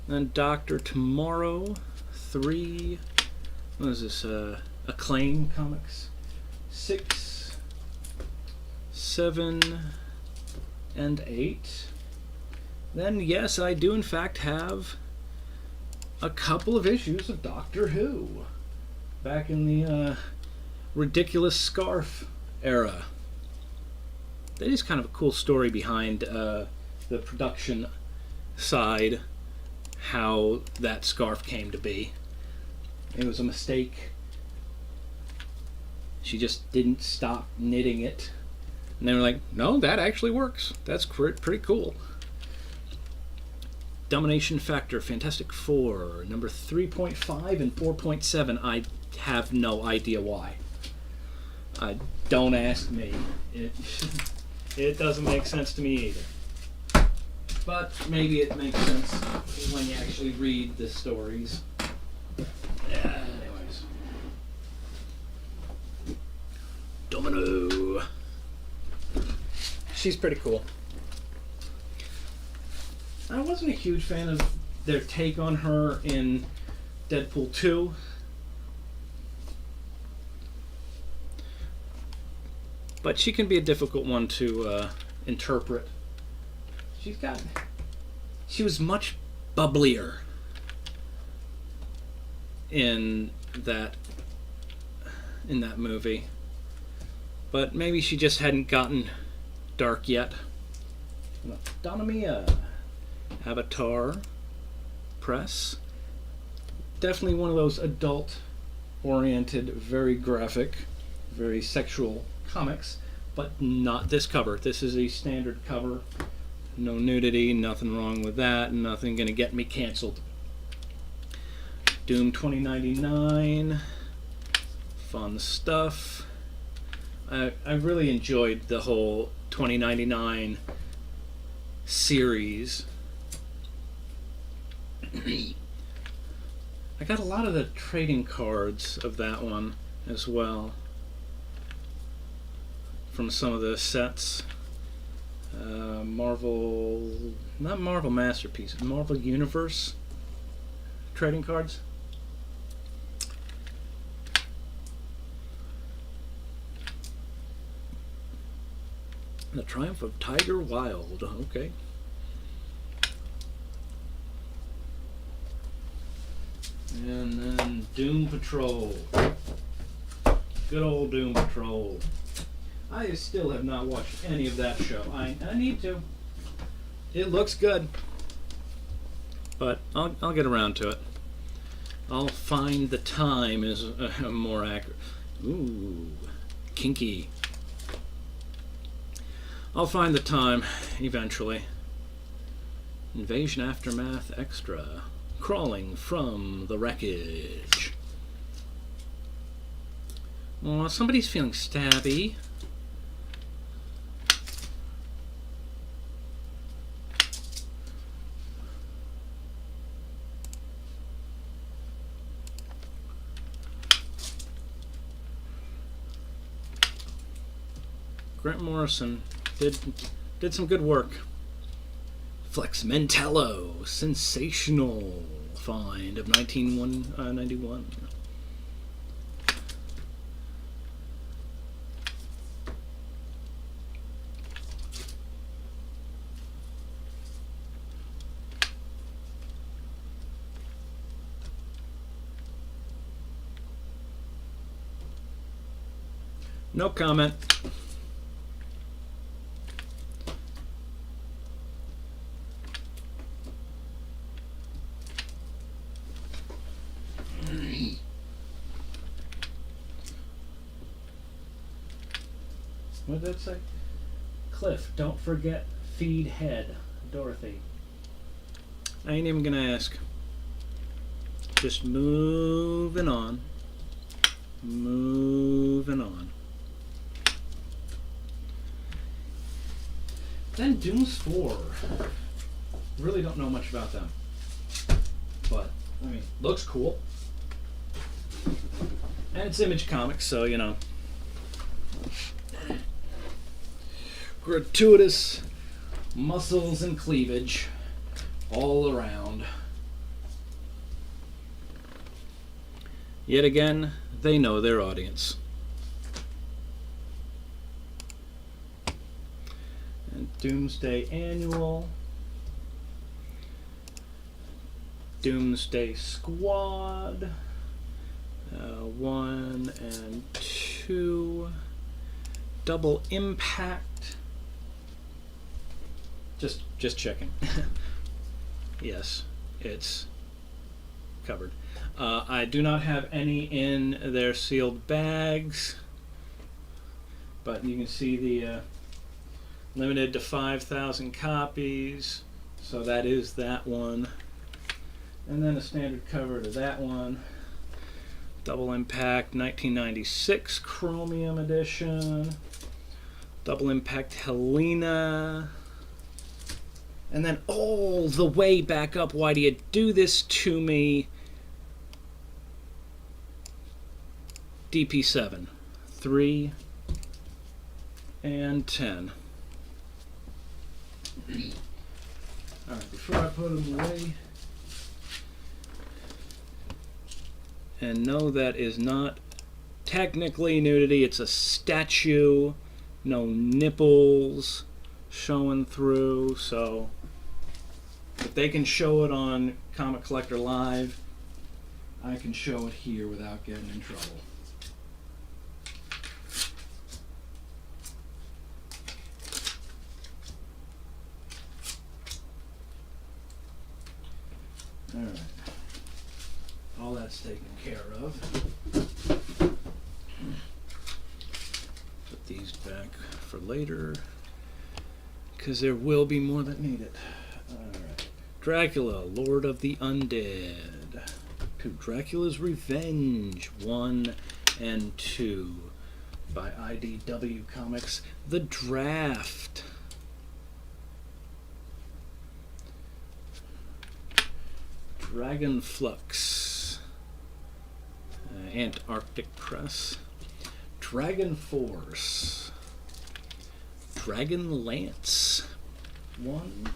Then Doctor Tomorrow 3. What is this? Acclaim Comics 6, 7, and 8. Then, yes, I do in fact have a couple of issues of Doctor Who back in the ridiculous scarf era. That is kind of a cool story behind the production side, how that scarf came to be. It was a mistake. She just didn't stop knitting it. And they were like, no, that actually works. That's pretty cool. Domination Factor, Fantastic Four, number 3.5 and 4.7. I have no idea why. Don't ask me. It doesn't make sense to me either. But maybe it makes sense when you actually read the stories. Yeah, anyways. Domino. She's pretty cool. I wasn't a huge fan of their take on her in Deadpool 2. But she can be a difficult one to interpret. She was much bubblier in that movie. But maybe she just hadn't gotten dark yet. Donna Mia. Avatar Press. Definitely one of those adult oriented, very graphic, very sexual comics, but not this cover. This is a standard cover. No nudity, nothing wrong with that, nothing gonna get me canceled. Doom 2099, fun stuff. I really enjoyed the whole 2099 series. I got a lot of the trading cards of that one as well from some of the sets. Marvel, not Marvel Masterpieces, Marvel Universe trading cards. The Triumph of Tiger Wild, okay. And then Doom Patrol. Good old Doom Patrol. I still have not watched any of that show. I need to. It looks good. But I'll get around to it. I'll find the time is more accurate. Ooh, kinky. I'll find the time eventually. Invasion Aftermath Extra. Crawling from the wreckage. Oh, somebody's feeling stabby. Grant Morrison did some good work. Flex Mentallo, sensational find of 1991. No comment. What did that say? Cliff, don't forget feed head. Dorothy. I ain't even gonna ask. Just moving on. Moving on. Then Dooms 4. Really don't know much about them. But, I mean, looks cool. And it's Image Comics, so, you know. Gratuitous muscles and cleavage all around. Yet again, they know their audience. And Doomsday Annual. Doomsday Squad. 1 and 2. Double Impact. Just checking. Yes, it's covered. I do not have any in their sealed bags, but you can see the limited to 5,000 copies, so that is that one. And then a standard cover to that one. Double Impact 1996 Chromium Edition. Double Impact Helena. And then all the way back up, why do you do this to me? DP7. 3 and 10. Alright, before I put them away, and no, that is not technically nudity, it's a statue, no nipples showing through, so if they can show it on Comic Collector Live, I can show it here without getting in trouble. Alright. All that's taken care of. for later, because there will be more that need it. Alright. Dracula, Lord of the Undead. 2. Dracula's Revenge 1 and 2 by IDW Comics. The Draft. Dragon Flux, Antarctic Press. Dragon Force, Dragon Lance 1,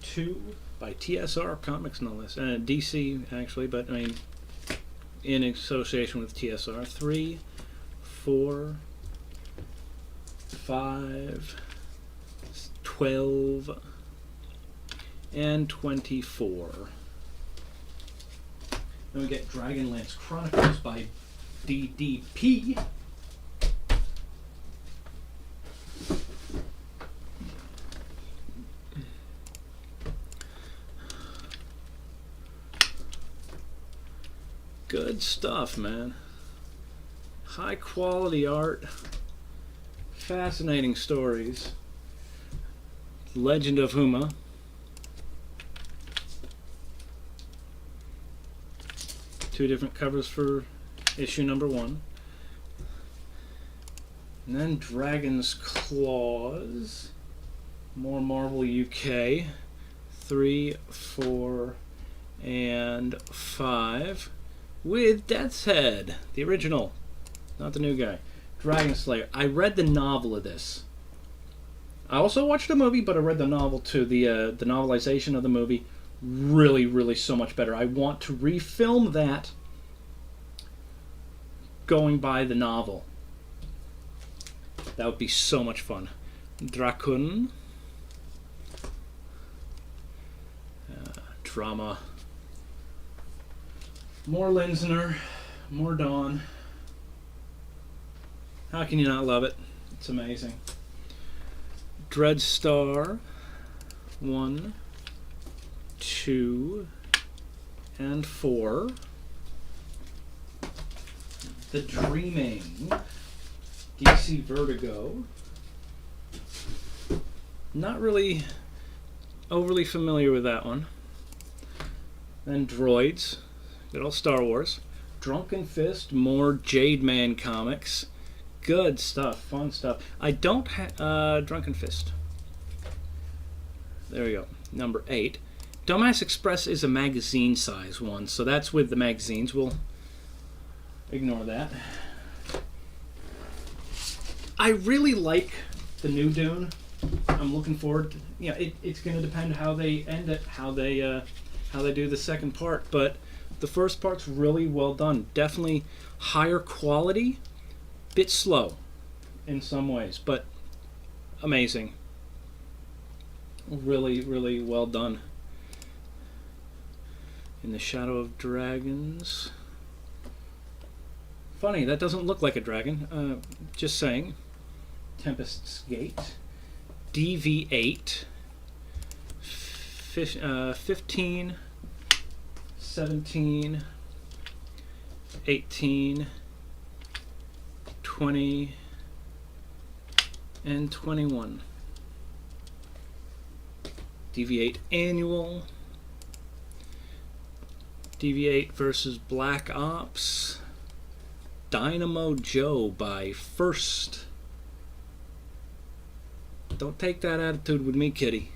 2 by TSR Comics, no less. DC actually, but I mean in association with TSR. 3, 4, 5, 12, and 24. Then we get Dragonlance Chronicles by DDP. Good stuff, man. High quality art. Fascinating stories. Legend of Huma. Two different covers for issue number 1. And then Dragon's Claws. More Marvel UK. 3, 4, and 5. With Death's Head. The original. Not the new guy. Dragon Slayer. I read the novel of this. I also watched the movie, but I read the novel too. The novelization of the movie. Really, really so much better. I want to refilm that going by the novel. That would be so much fun. Drakun. Drama. More Linsner. More Dawn. How can you not love it? It's amazing. Dreadstar. 1, 2, and 4. The Dreaming. DC Vertigo. Not really overly familiar with that one. Then Droids. Good old Star Wars. Drunken Fist. More Jade Man comics. Good stuff. Fun stuff. I don't have Drunken Fist. There we go. Number 8. Dumbass Express is a magazine size one, so that's with the magazines. We'll ignore that. I really like the new Dune. I'm looking forward to, it's going to depend how they end it, how they do the second part, but the first part's really well done. Definitely higher quality, bit slow in some ways, but amazing. Really, really well done. In the Shadow of Dragons. Funny, that doesn't look like a dragon. Just saying. Tempest's Gate. DV8. 15, 17, 18, 20, and 21. DV8 Annual. DV8 versus Black Ops. Dynamo Joe by First. Don't take that attitude with me, kitty.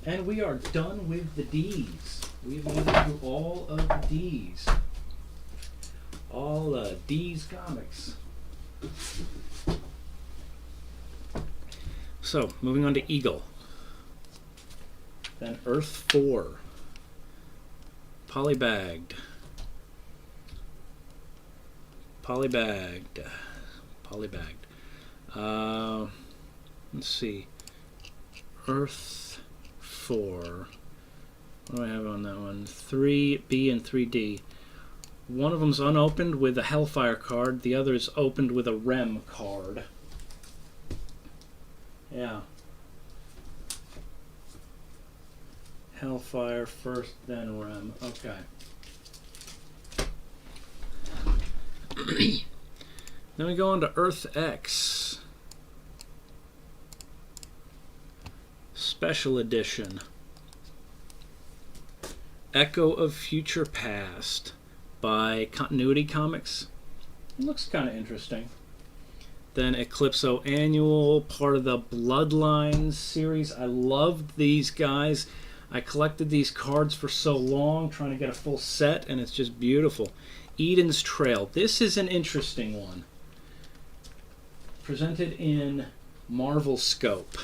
And we are done with the D's. We've made it through all of the D's. All D's comics. So, moving on to Eagle. Then Earth 4. Polybagged. Let's see. Earth 4. What do I have on that one? 3B and 3D. One of them's unopened with a Hellfire card. The other is opened with a Rem card. Yeah. Hellfire first, then Rem. Okay. Then we go on to Earth X. Special Edition. Echo of Future Past by Continuity Comics. It looks kind of interesting. Then Eclipso Annual, part of the Bloodlines series. I loved these guys. I collected these cards for so long, trying to get a full set, and it's just beautiful. Eden's Trail. This is an interesting one. Presented in Marvel Scope.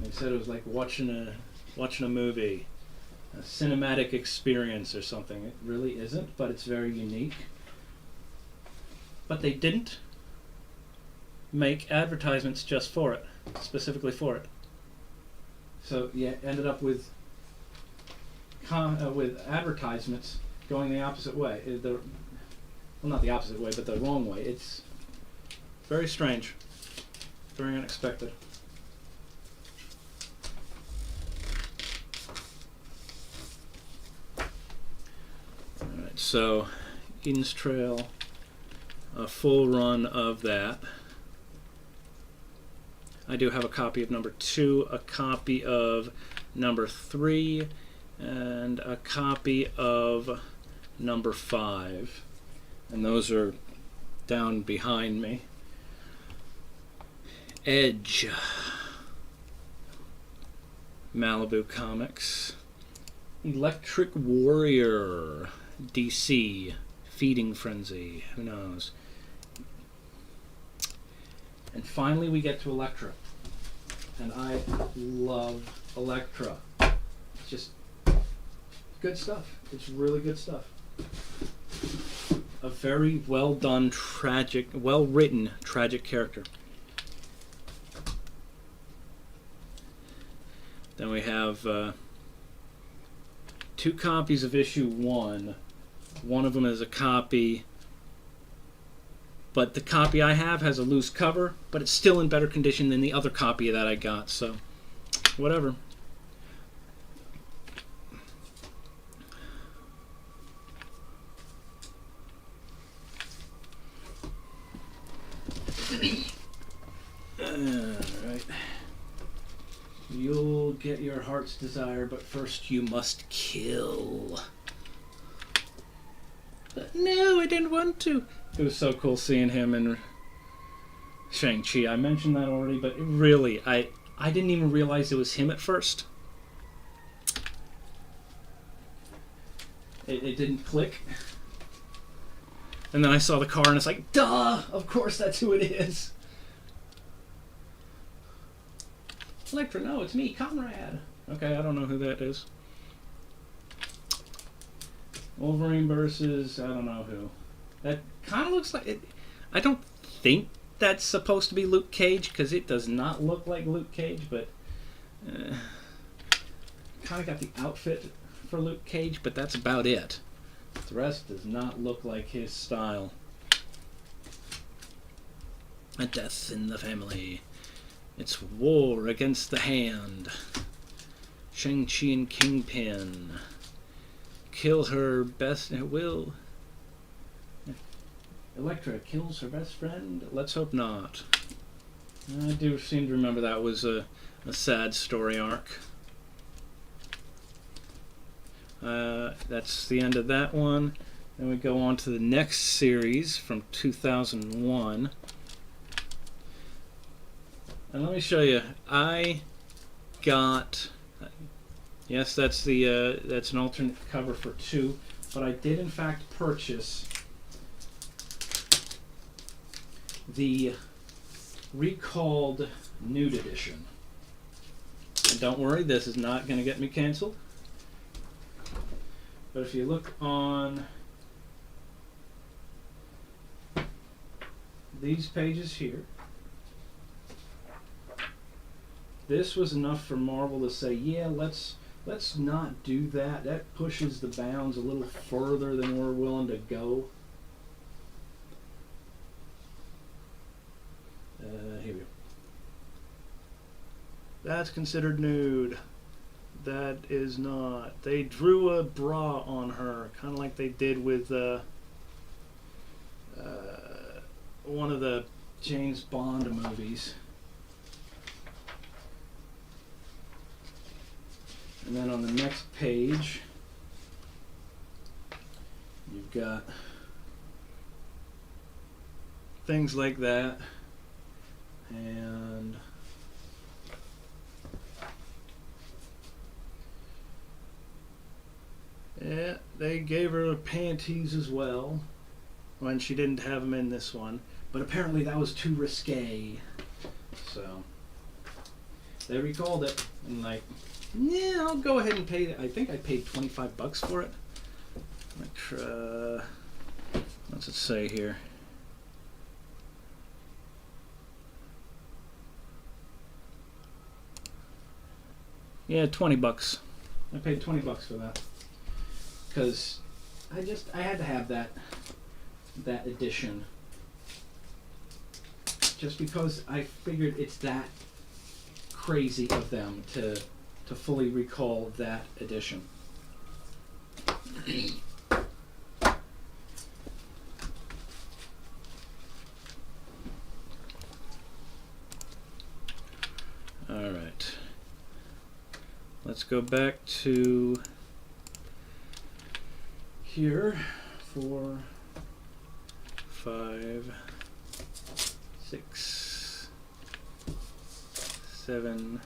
They said it was like watching a movie, a cinematic experience or something. It really isn't, but it's very unique. But they didn't make advertisements just for it, specifically for it. So you ended up with advertisements going the opposite way. Well, not the opposite way, but the wrong way. It's very strange, very unexpected. Alright, so Eden's Trail, a full run of that. I do have a copy of number 2, a copy of number 3, and a copy of number 5. And those are down behind me. Edge. Malibu Comics. Electric Warrior. DC. Feeding Frenzy. Who knows? And finally we get to Elektra. And I love Elektra. It's just good stuff. It's really good stuff. A very well done, tragic, well written, tragic character. Then we have 2 copies of issue 1. One of them is a copy, but the copy I have has a loose cover, but it's still in better condition than the other copy that I got, so whatever. Alright. You'll get your heart's desire, but first you must kill. But no, I didn't want to. It was so cool seeing him in Shang-Chi. I mentioned that already, but really, I didn't even realize it was him at first. It didn't click. And then I saw the car and it's like, duh! Of course that's who it is. Elektra, no, it's me, Conrad. Okay, I don't know who that is. Wolverine versus, I don't know who. That kind of looks like it. I don't think that's supposed to be Luke Cage, because it does not look like Luke Cage, but kind of got the outfit for Luke Cage, but that's about it. The rest does not look like his style. A death in the family. It's war against the hand. Shang-Chi and Kingpin. Kill her best... Will... Elektra kills her best friend? Let's hope not. I do seem to remember that was a sad story arc. That's the end of that one. Then we go on to the next series from 2001. And let me show you. I got... Yes, that's the that's an alternate cover for 2, but I did in fact purchase the recalled nude edition. And don't worry, this is not going to get me canceled. But if you look on these pages here, this was enough for Marvel to say, yeah, let's not do that. That pushes the bounds a little further than we're willing to go. Here we go. That's considered nude. That is not. They drew a bra on her, kind of like they did with one of the James Bond movies. And then on the next page, you've got things like that. And yeah, they gave her panties as well when she didn't have them in this one. But apparently that was too risque. So they recalled it. And like, yeah, I'll go ahead and pay it. I think I paid $25 for it. What's it say here? Yeah, $20. I paid $20 for that. Because I had to have that edition. Just because I figured it's that crazy of them to fully recall that edition. All right. Let's go back to here. 4, 5, 6, 7.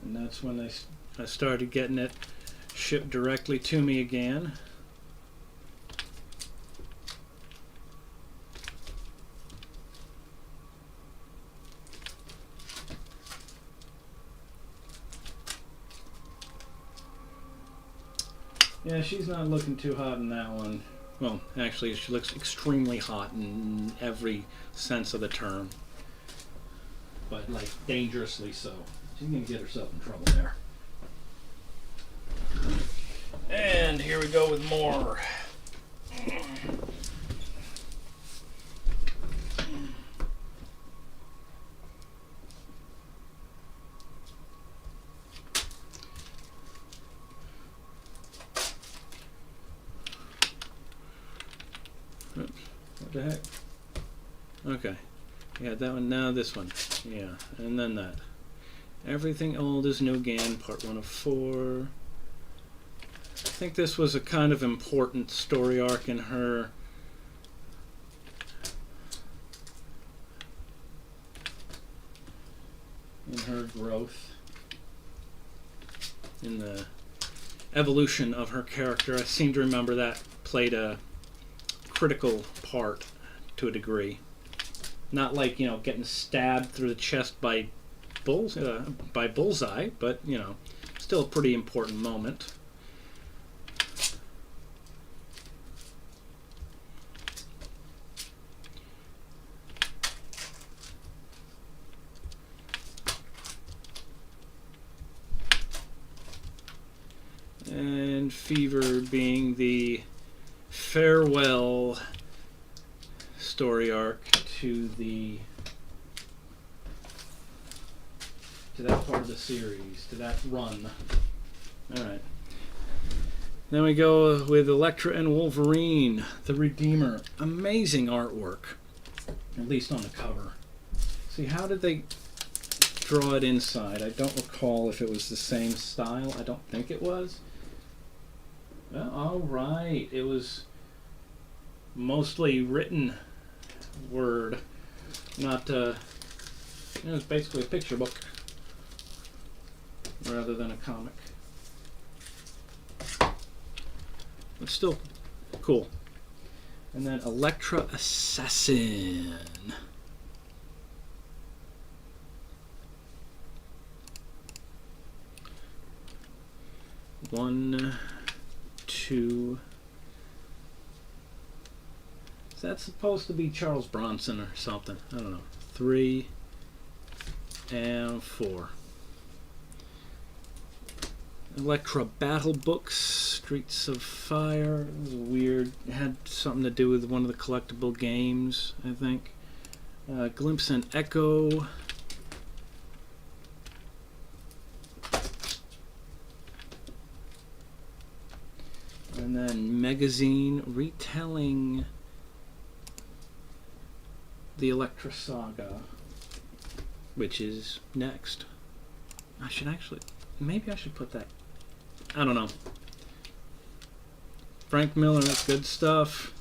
And that's when I started getting it shipped directly to me again. Yeah, she's not looking too hot in that one. Well, actually, she looks extremely hot in every sense of the term. But, like, dangerously so. She's going to get herself in trouble there. And here we go with more. What the heck? Okay. Yeah, that one. Now this one. Yeah, and then that. Everything Old is New Again, part 1 of 4. I think this was a kind of important story arc in her growth, in the evolution of her character. I seem to remember that played a critical part to a degree. Not like, getting stabbed through the chest by bullseye, but, still a pretty important moment. And Fever being the farewell story arc to that part of the series, to that run. Alright. Then we go with Elektra and Wolverine, the Redeemer. Amazing artwork, at least on the cover. See, how did they draw it inside? I don't recall if it was the same style. I don't think it was. Well, alright. It was mostly written word, not, it was basically a picture book rather than a comic. But still cool. And then Elektra Assassin. One, two. Is that supposed to be Charles Bronson or something? I don't know. 3 and 4. Elektra Battle Books, Streets of Fire. It was weird. It had something to do with one of the collectible games, I think. Glimpse and Echo. And then Magazine retelling the Elektra Saga, which is next. I should actually, maybe I should put that, I don't know. Frank Miller, good stuff.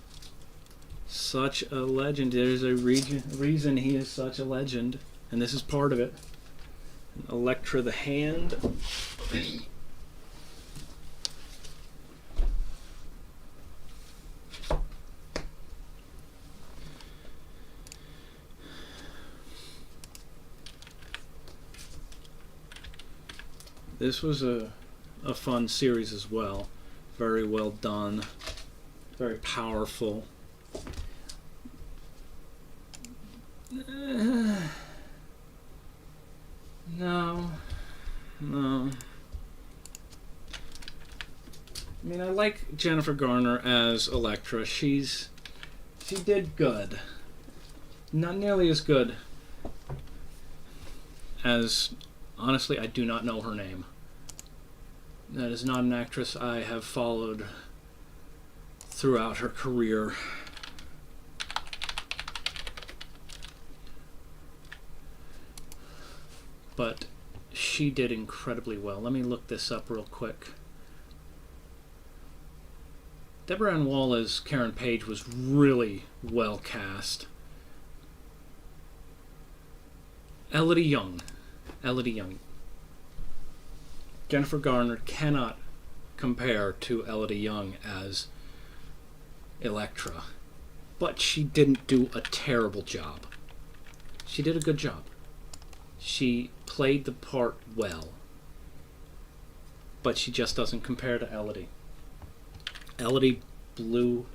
Such a legend. There's a reason he is such a legend, and this is part of it. Elektra the Hand. This was a fun series as well. Very well done. Very powerful. No. I mean, I like Jennifer Garner as Elektra. She did good. Not nearly as good as, honestly, I do not know her name. That is not an actress I have followed throughout her career. But she did incredibly well. Let me look this up real quick. Deborah Ann Woll as Karen Page was really well cast. Elodie Yung. Jennifer Garner cannot compare to Elodie Yung as Elektra, but she didn't do a terrible job. She did a good job. She played the part well, but she just doesn't compare to Elodie. Elodie blew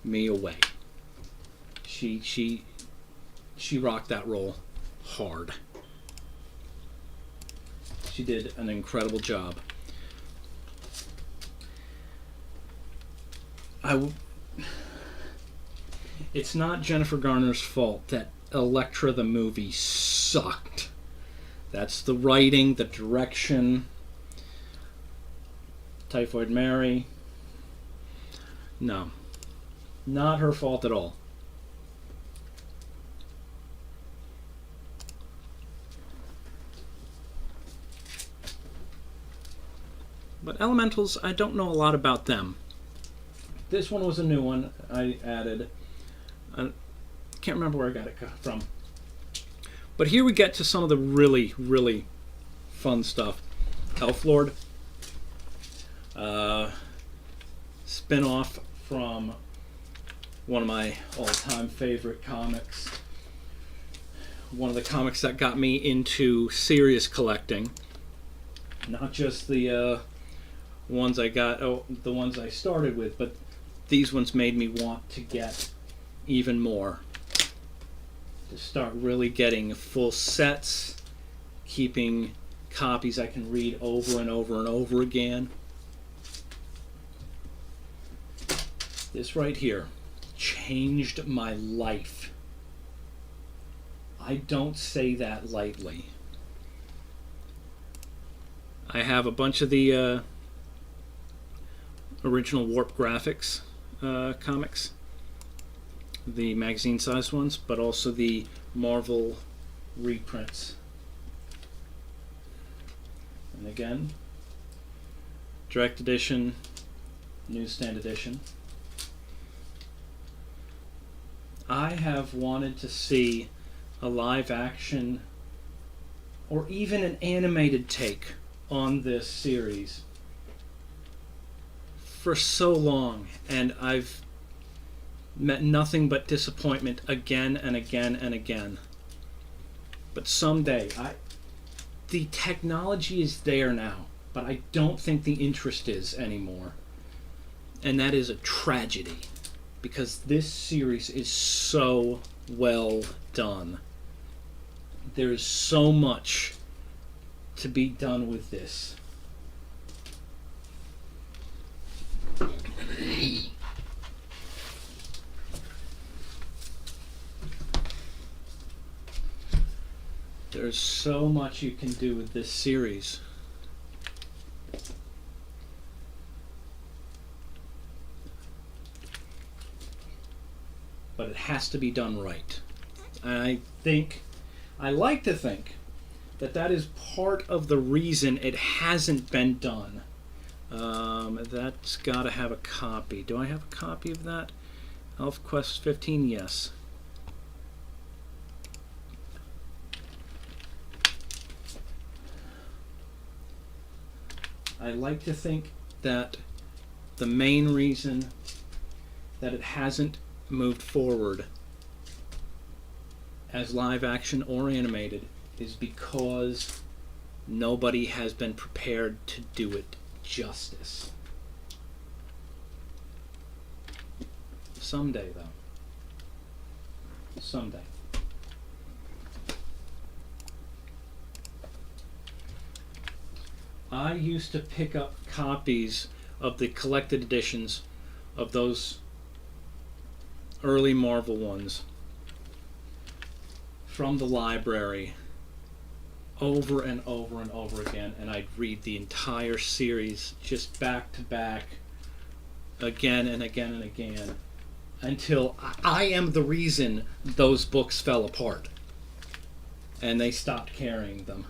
me away. She rocked that role hard. She did an incredible job. It's not Jennifer Garner's fault that Elektra the movie sucked. That's the writing, the direction. Typhoid Mary. No. Not her fault at all. But Elementals, I don't know a lot about them. This one was a new one I added. I can't remember where I got it from. But here we get to some of the really, really fun stuff. Elflord. Spin-off from one of my all-time favorite comics. One of the comics that got me into serious collecting. Not just the ones I got, the ones I started with, but these ones made me want to get even more. To start really getting full sets, keeping copies I can read over and over and over again. This right here changed my life. I don't say that lightly. I have a bunch of the original Warp Graphics comics, the magazine-sized ones, but also the Marvel reprints. And again, direct edition, newsstand edition. I have wanted to see a live action or even an animated take on this series for so long, and I've met nothing but disappointment again and again and again. But someday, the technology is there now, but I don't think the interest is anymore. And that is a tragedy, because this series is so well done. There is so much to be done with this. There's so much you can do with this series. But it has to be done right. And I like to think that that is part of the reason it hasn't been done. That's got to have a copy. Do I have a copy of that? ElfQuest 15, yes. I like to think that the main reason that it hasn't moved forward as live action or animated is because nobody has been prepared to do it justice. Someday, though. Someday. I used to pick up copies of the collected editions of those early Marvel ones from the library over and over and over again, and I'd read the entire series just back to back again and again and again until I am the reason those books fell apart and they stopped carrying them.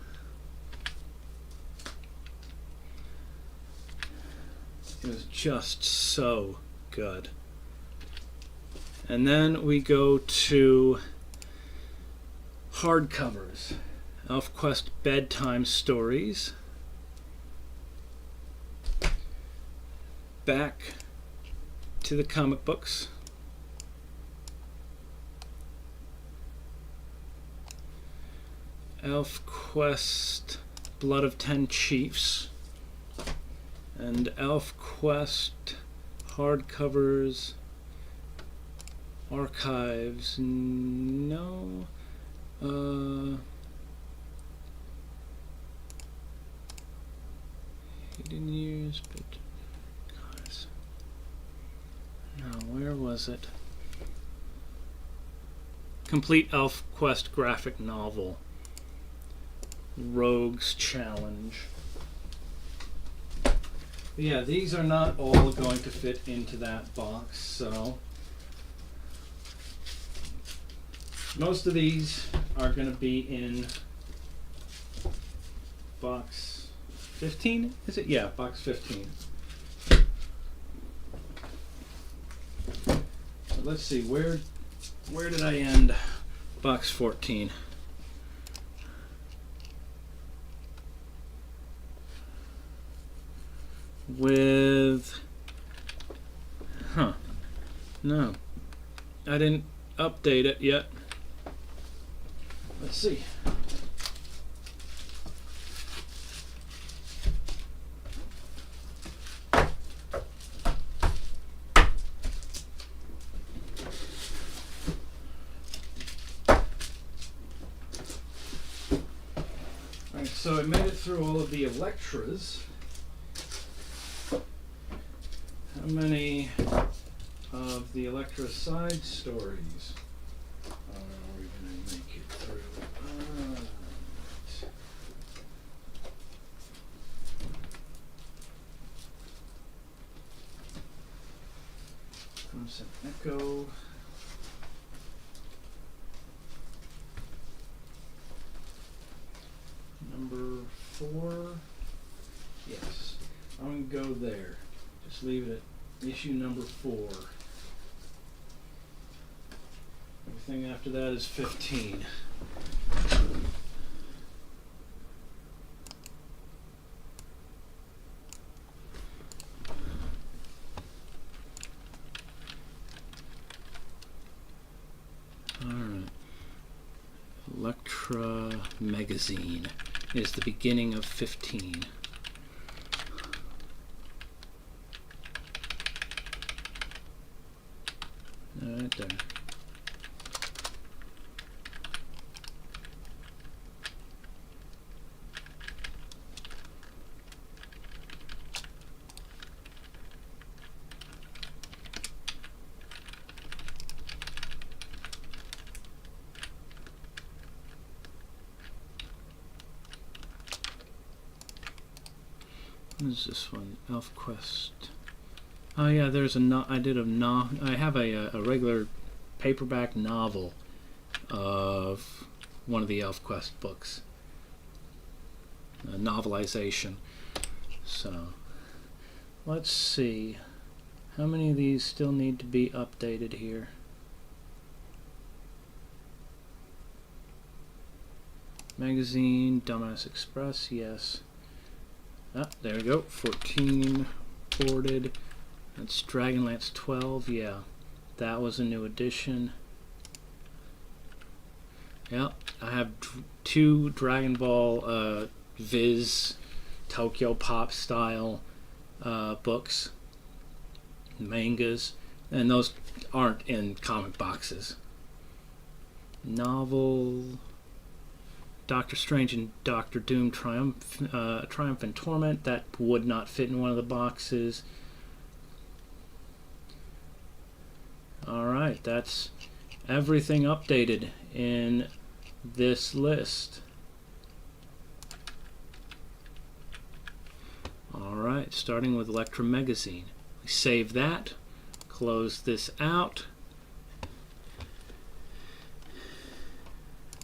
It was just so good. And then we go to hardcovers. ElfQuest Bedtime Stories. Back to the comic books. ElfQuest Blood of 10 Chiefs. And ElfQuest hardcovers, archives, no, hidden years, but guys, no, where was it? Complete ElfQuest graphic novel, Rogue's Challenge. Yeah, these are not all going to fit into that box, so most of these are going to be in box 15, is it? Yeah, box 15. So let's see, where did I end box 14? With, no, I didn't update it yet. Let's see. Alright, so I made it through all of the Electras. How many of the Electra side stories are we going to make it through? Concept Echo. Number 4. Yes, I'm going to go there. Just leave it at issue number 4. Everything after that is 15. Alright. Electra Magazine is the beginning of 15. Right there. What is this one? ElfQuest. Oh yeah, there's a I have a regular paperback novel of one of the ElfQuest books, a novelization. So let's see, how many of these still need to be updated here? Magazine, Dumbass Express, yes. Ah, there we go, 14 ported. That's Dragonlance 12, yeah. That was a new edition. Yeah, I have 2 Dragon Ball Viz Tokyo Pop style books, mangas, and those aren't in comic boxes. Novel, Doctor Strange and Doctor Doom Triumph and Torment, that would not fit in one of the boxes. Alright, that's everything updated in this list. Alright, starting with Electra Magazine. We save that, close this out,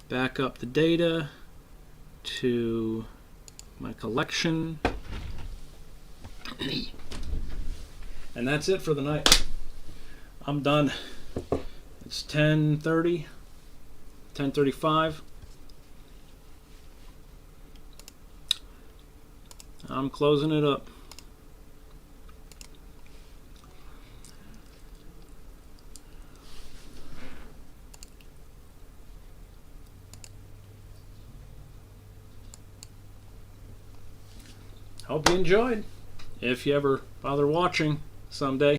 back up the data to my collection, and that's it for the night. I'm done. It's 10:30, 10:35. I'm closing it up. Hope you enjoyed. If you ever bother watching someday.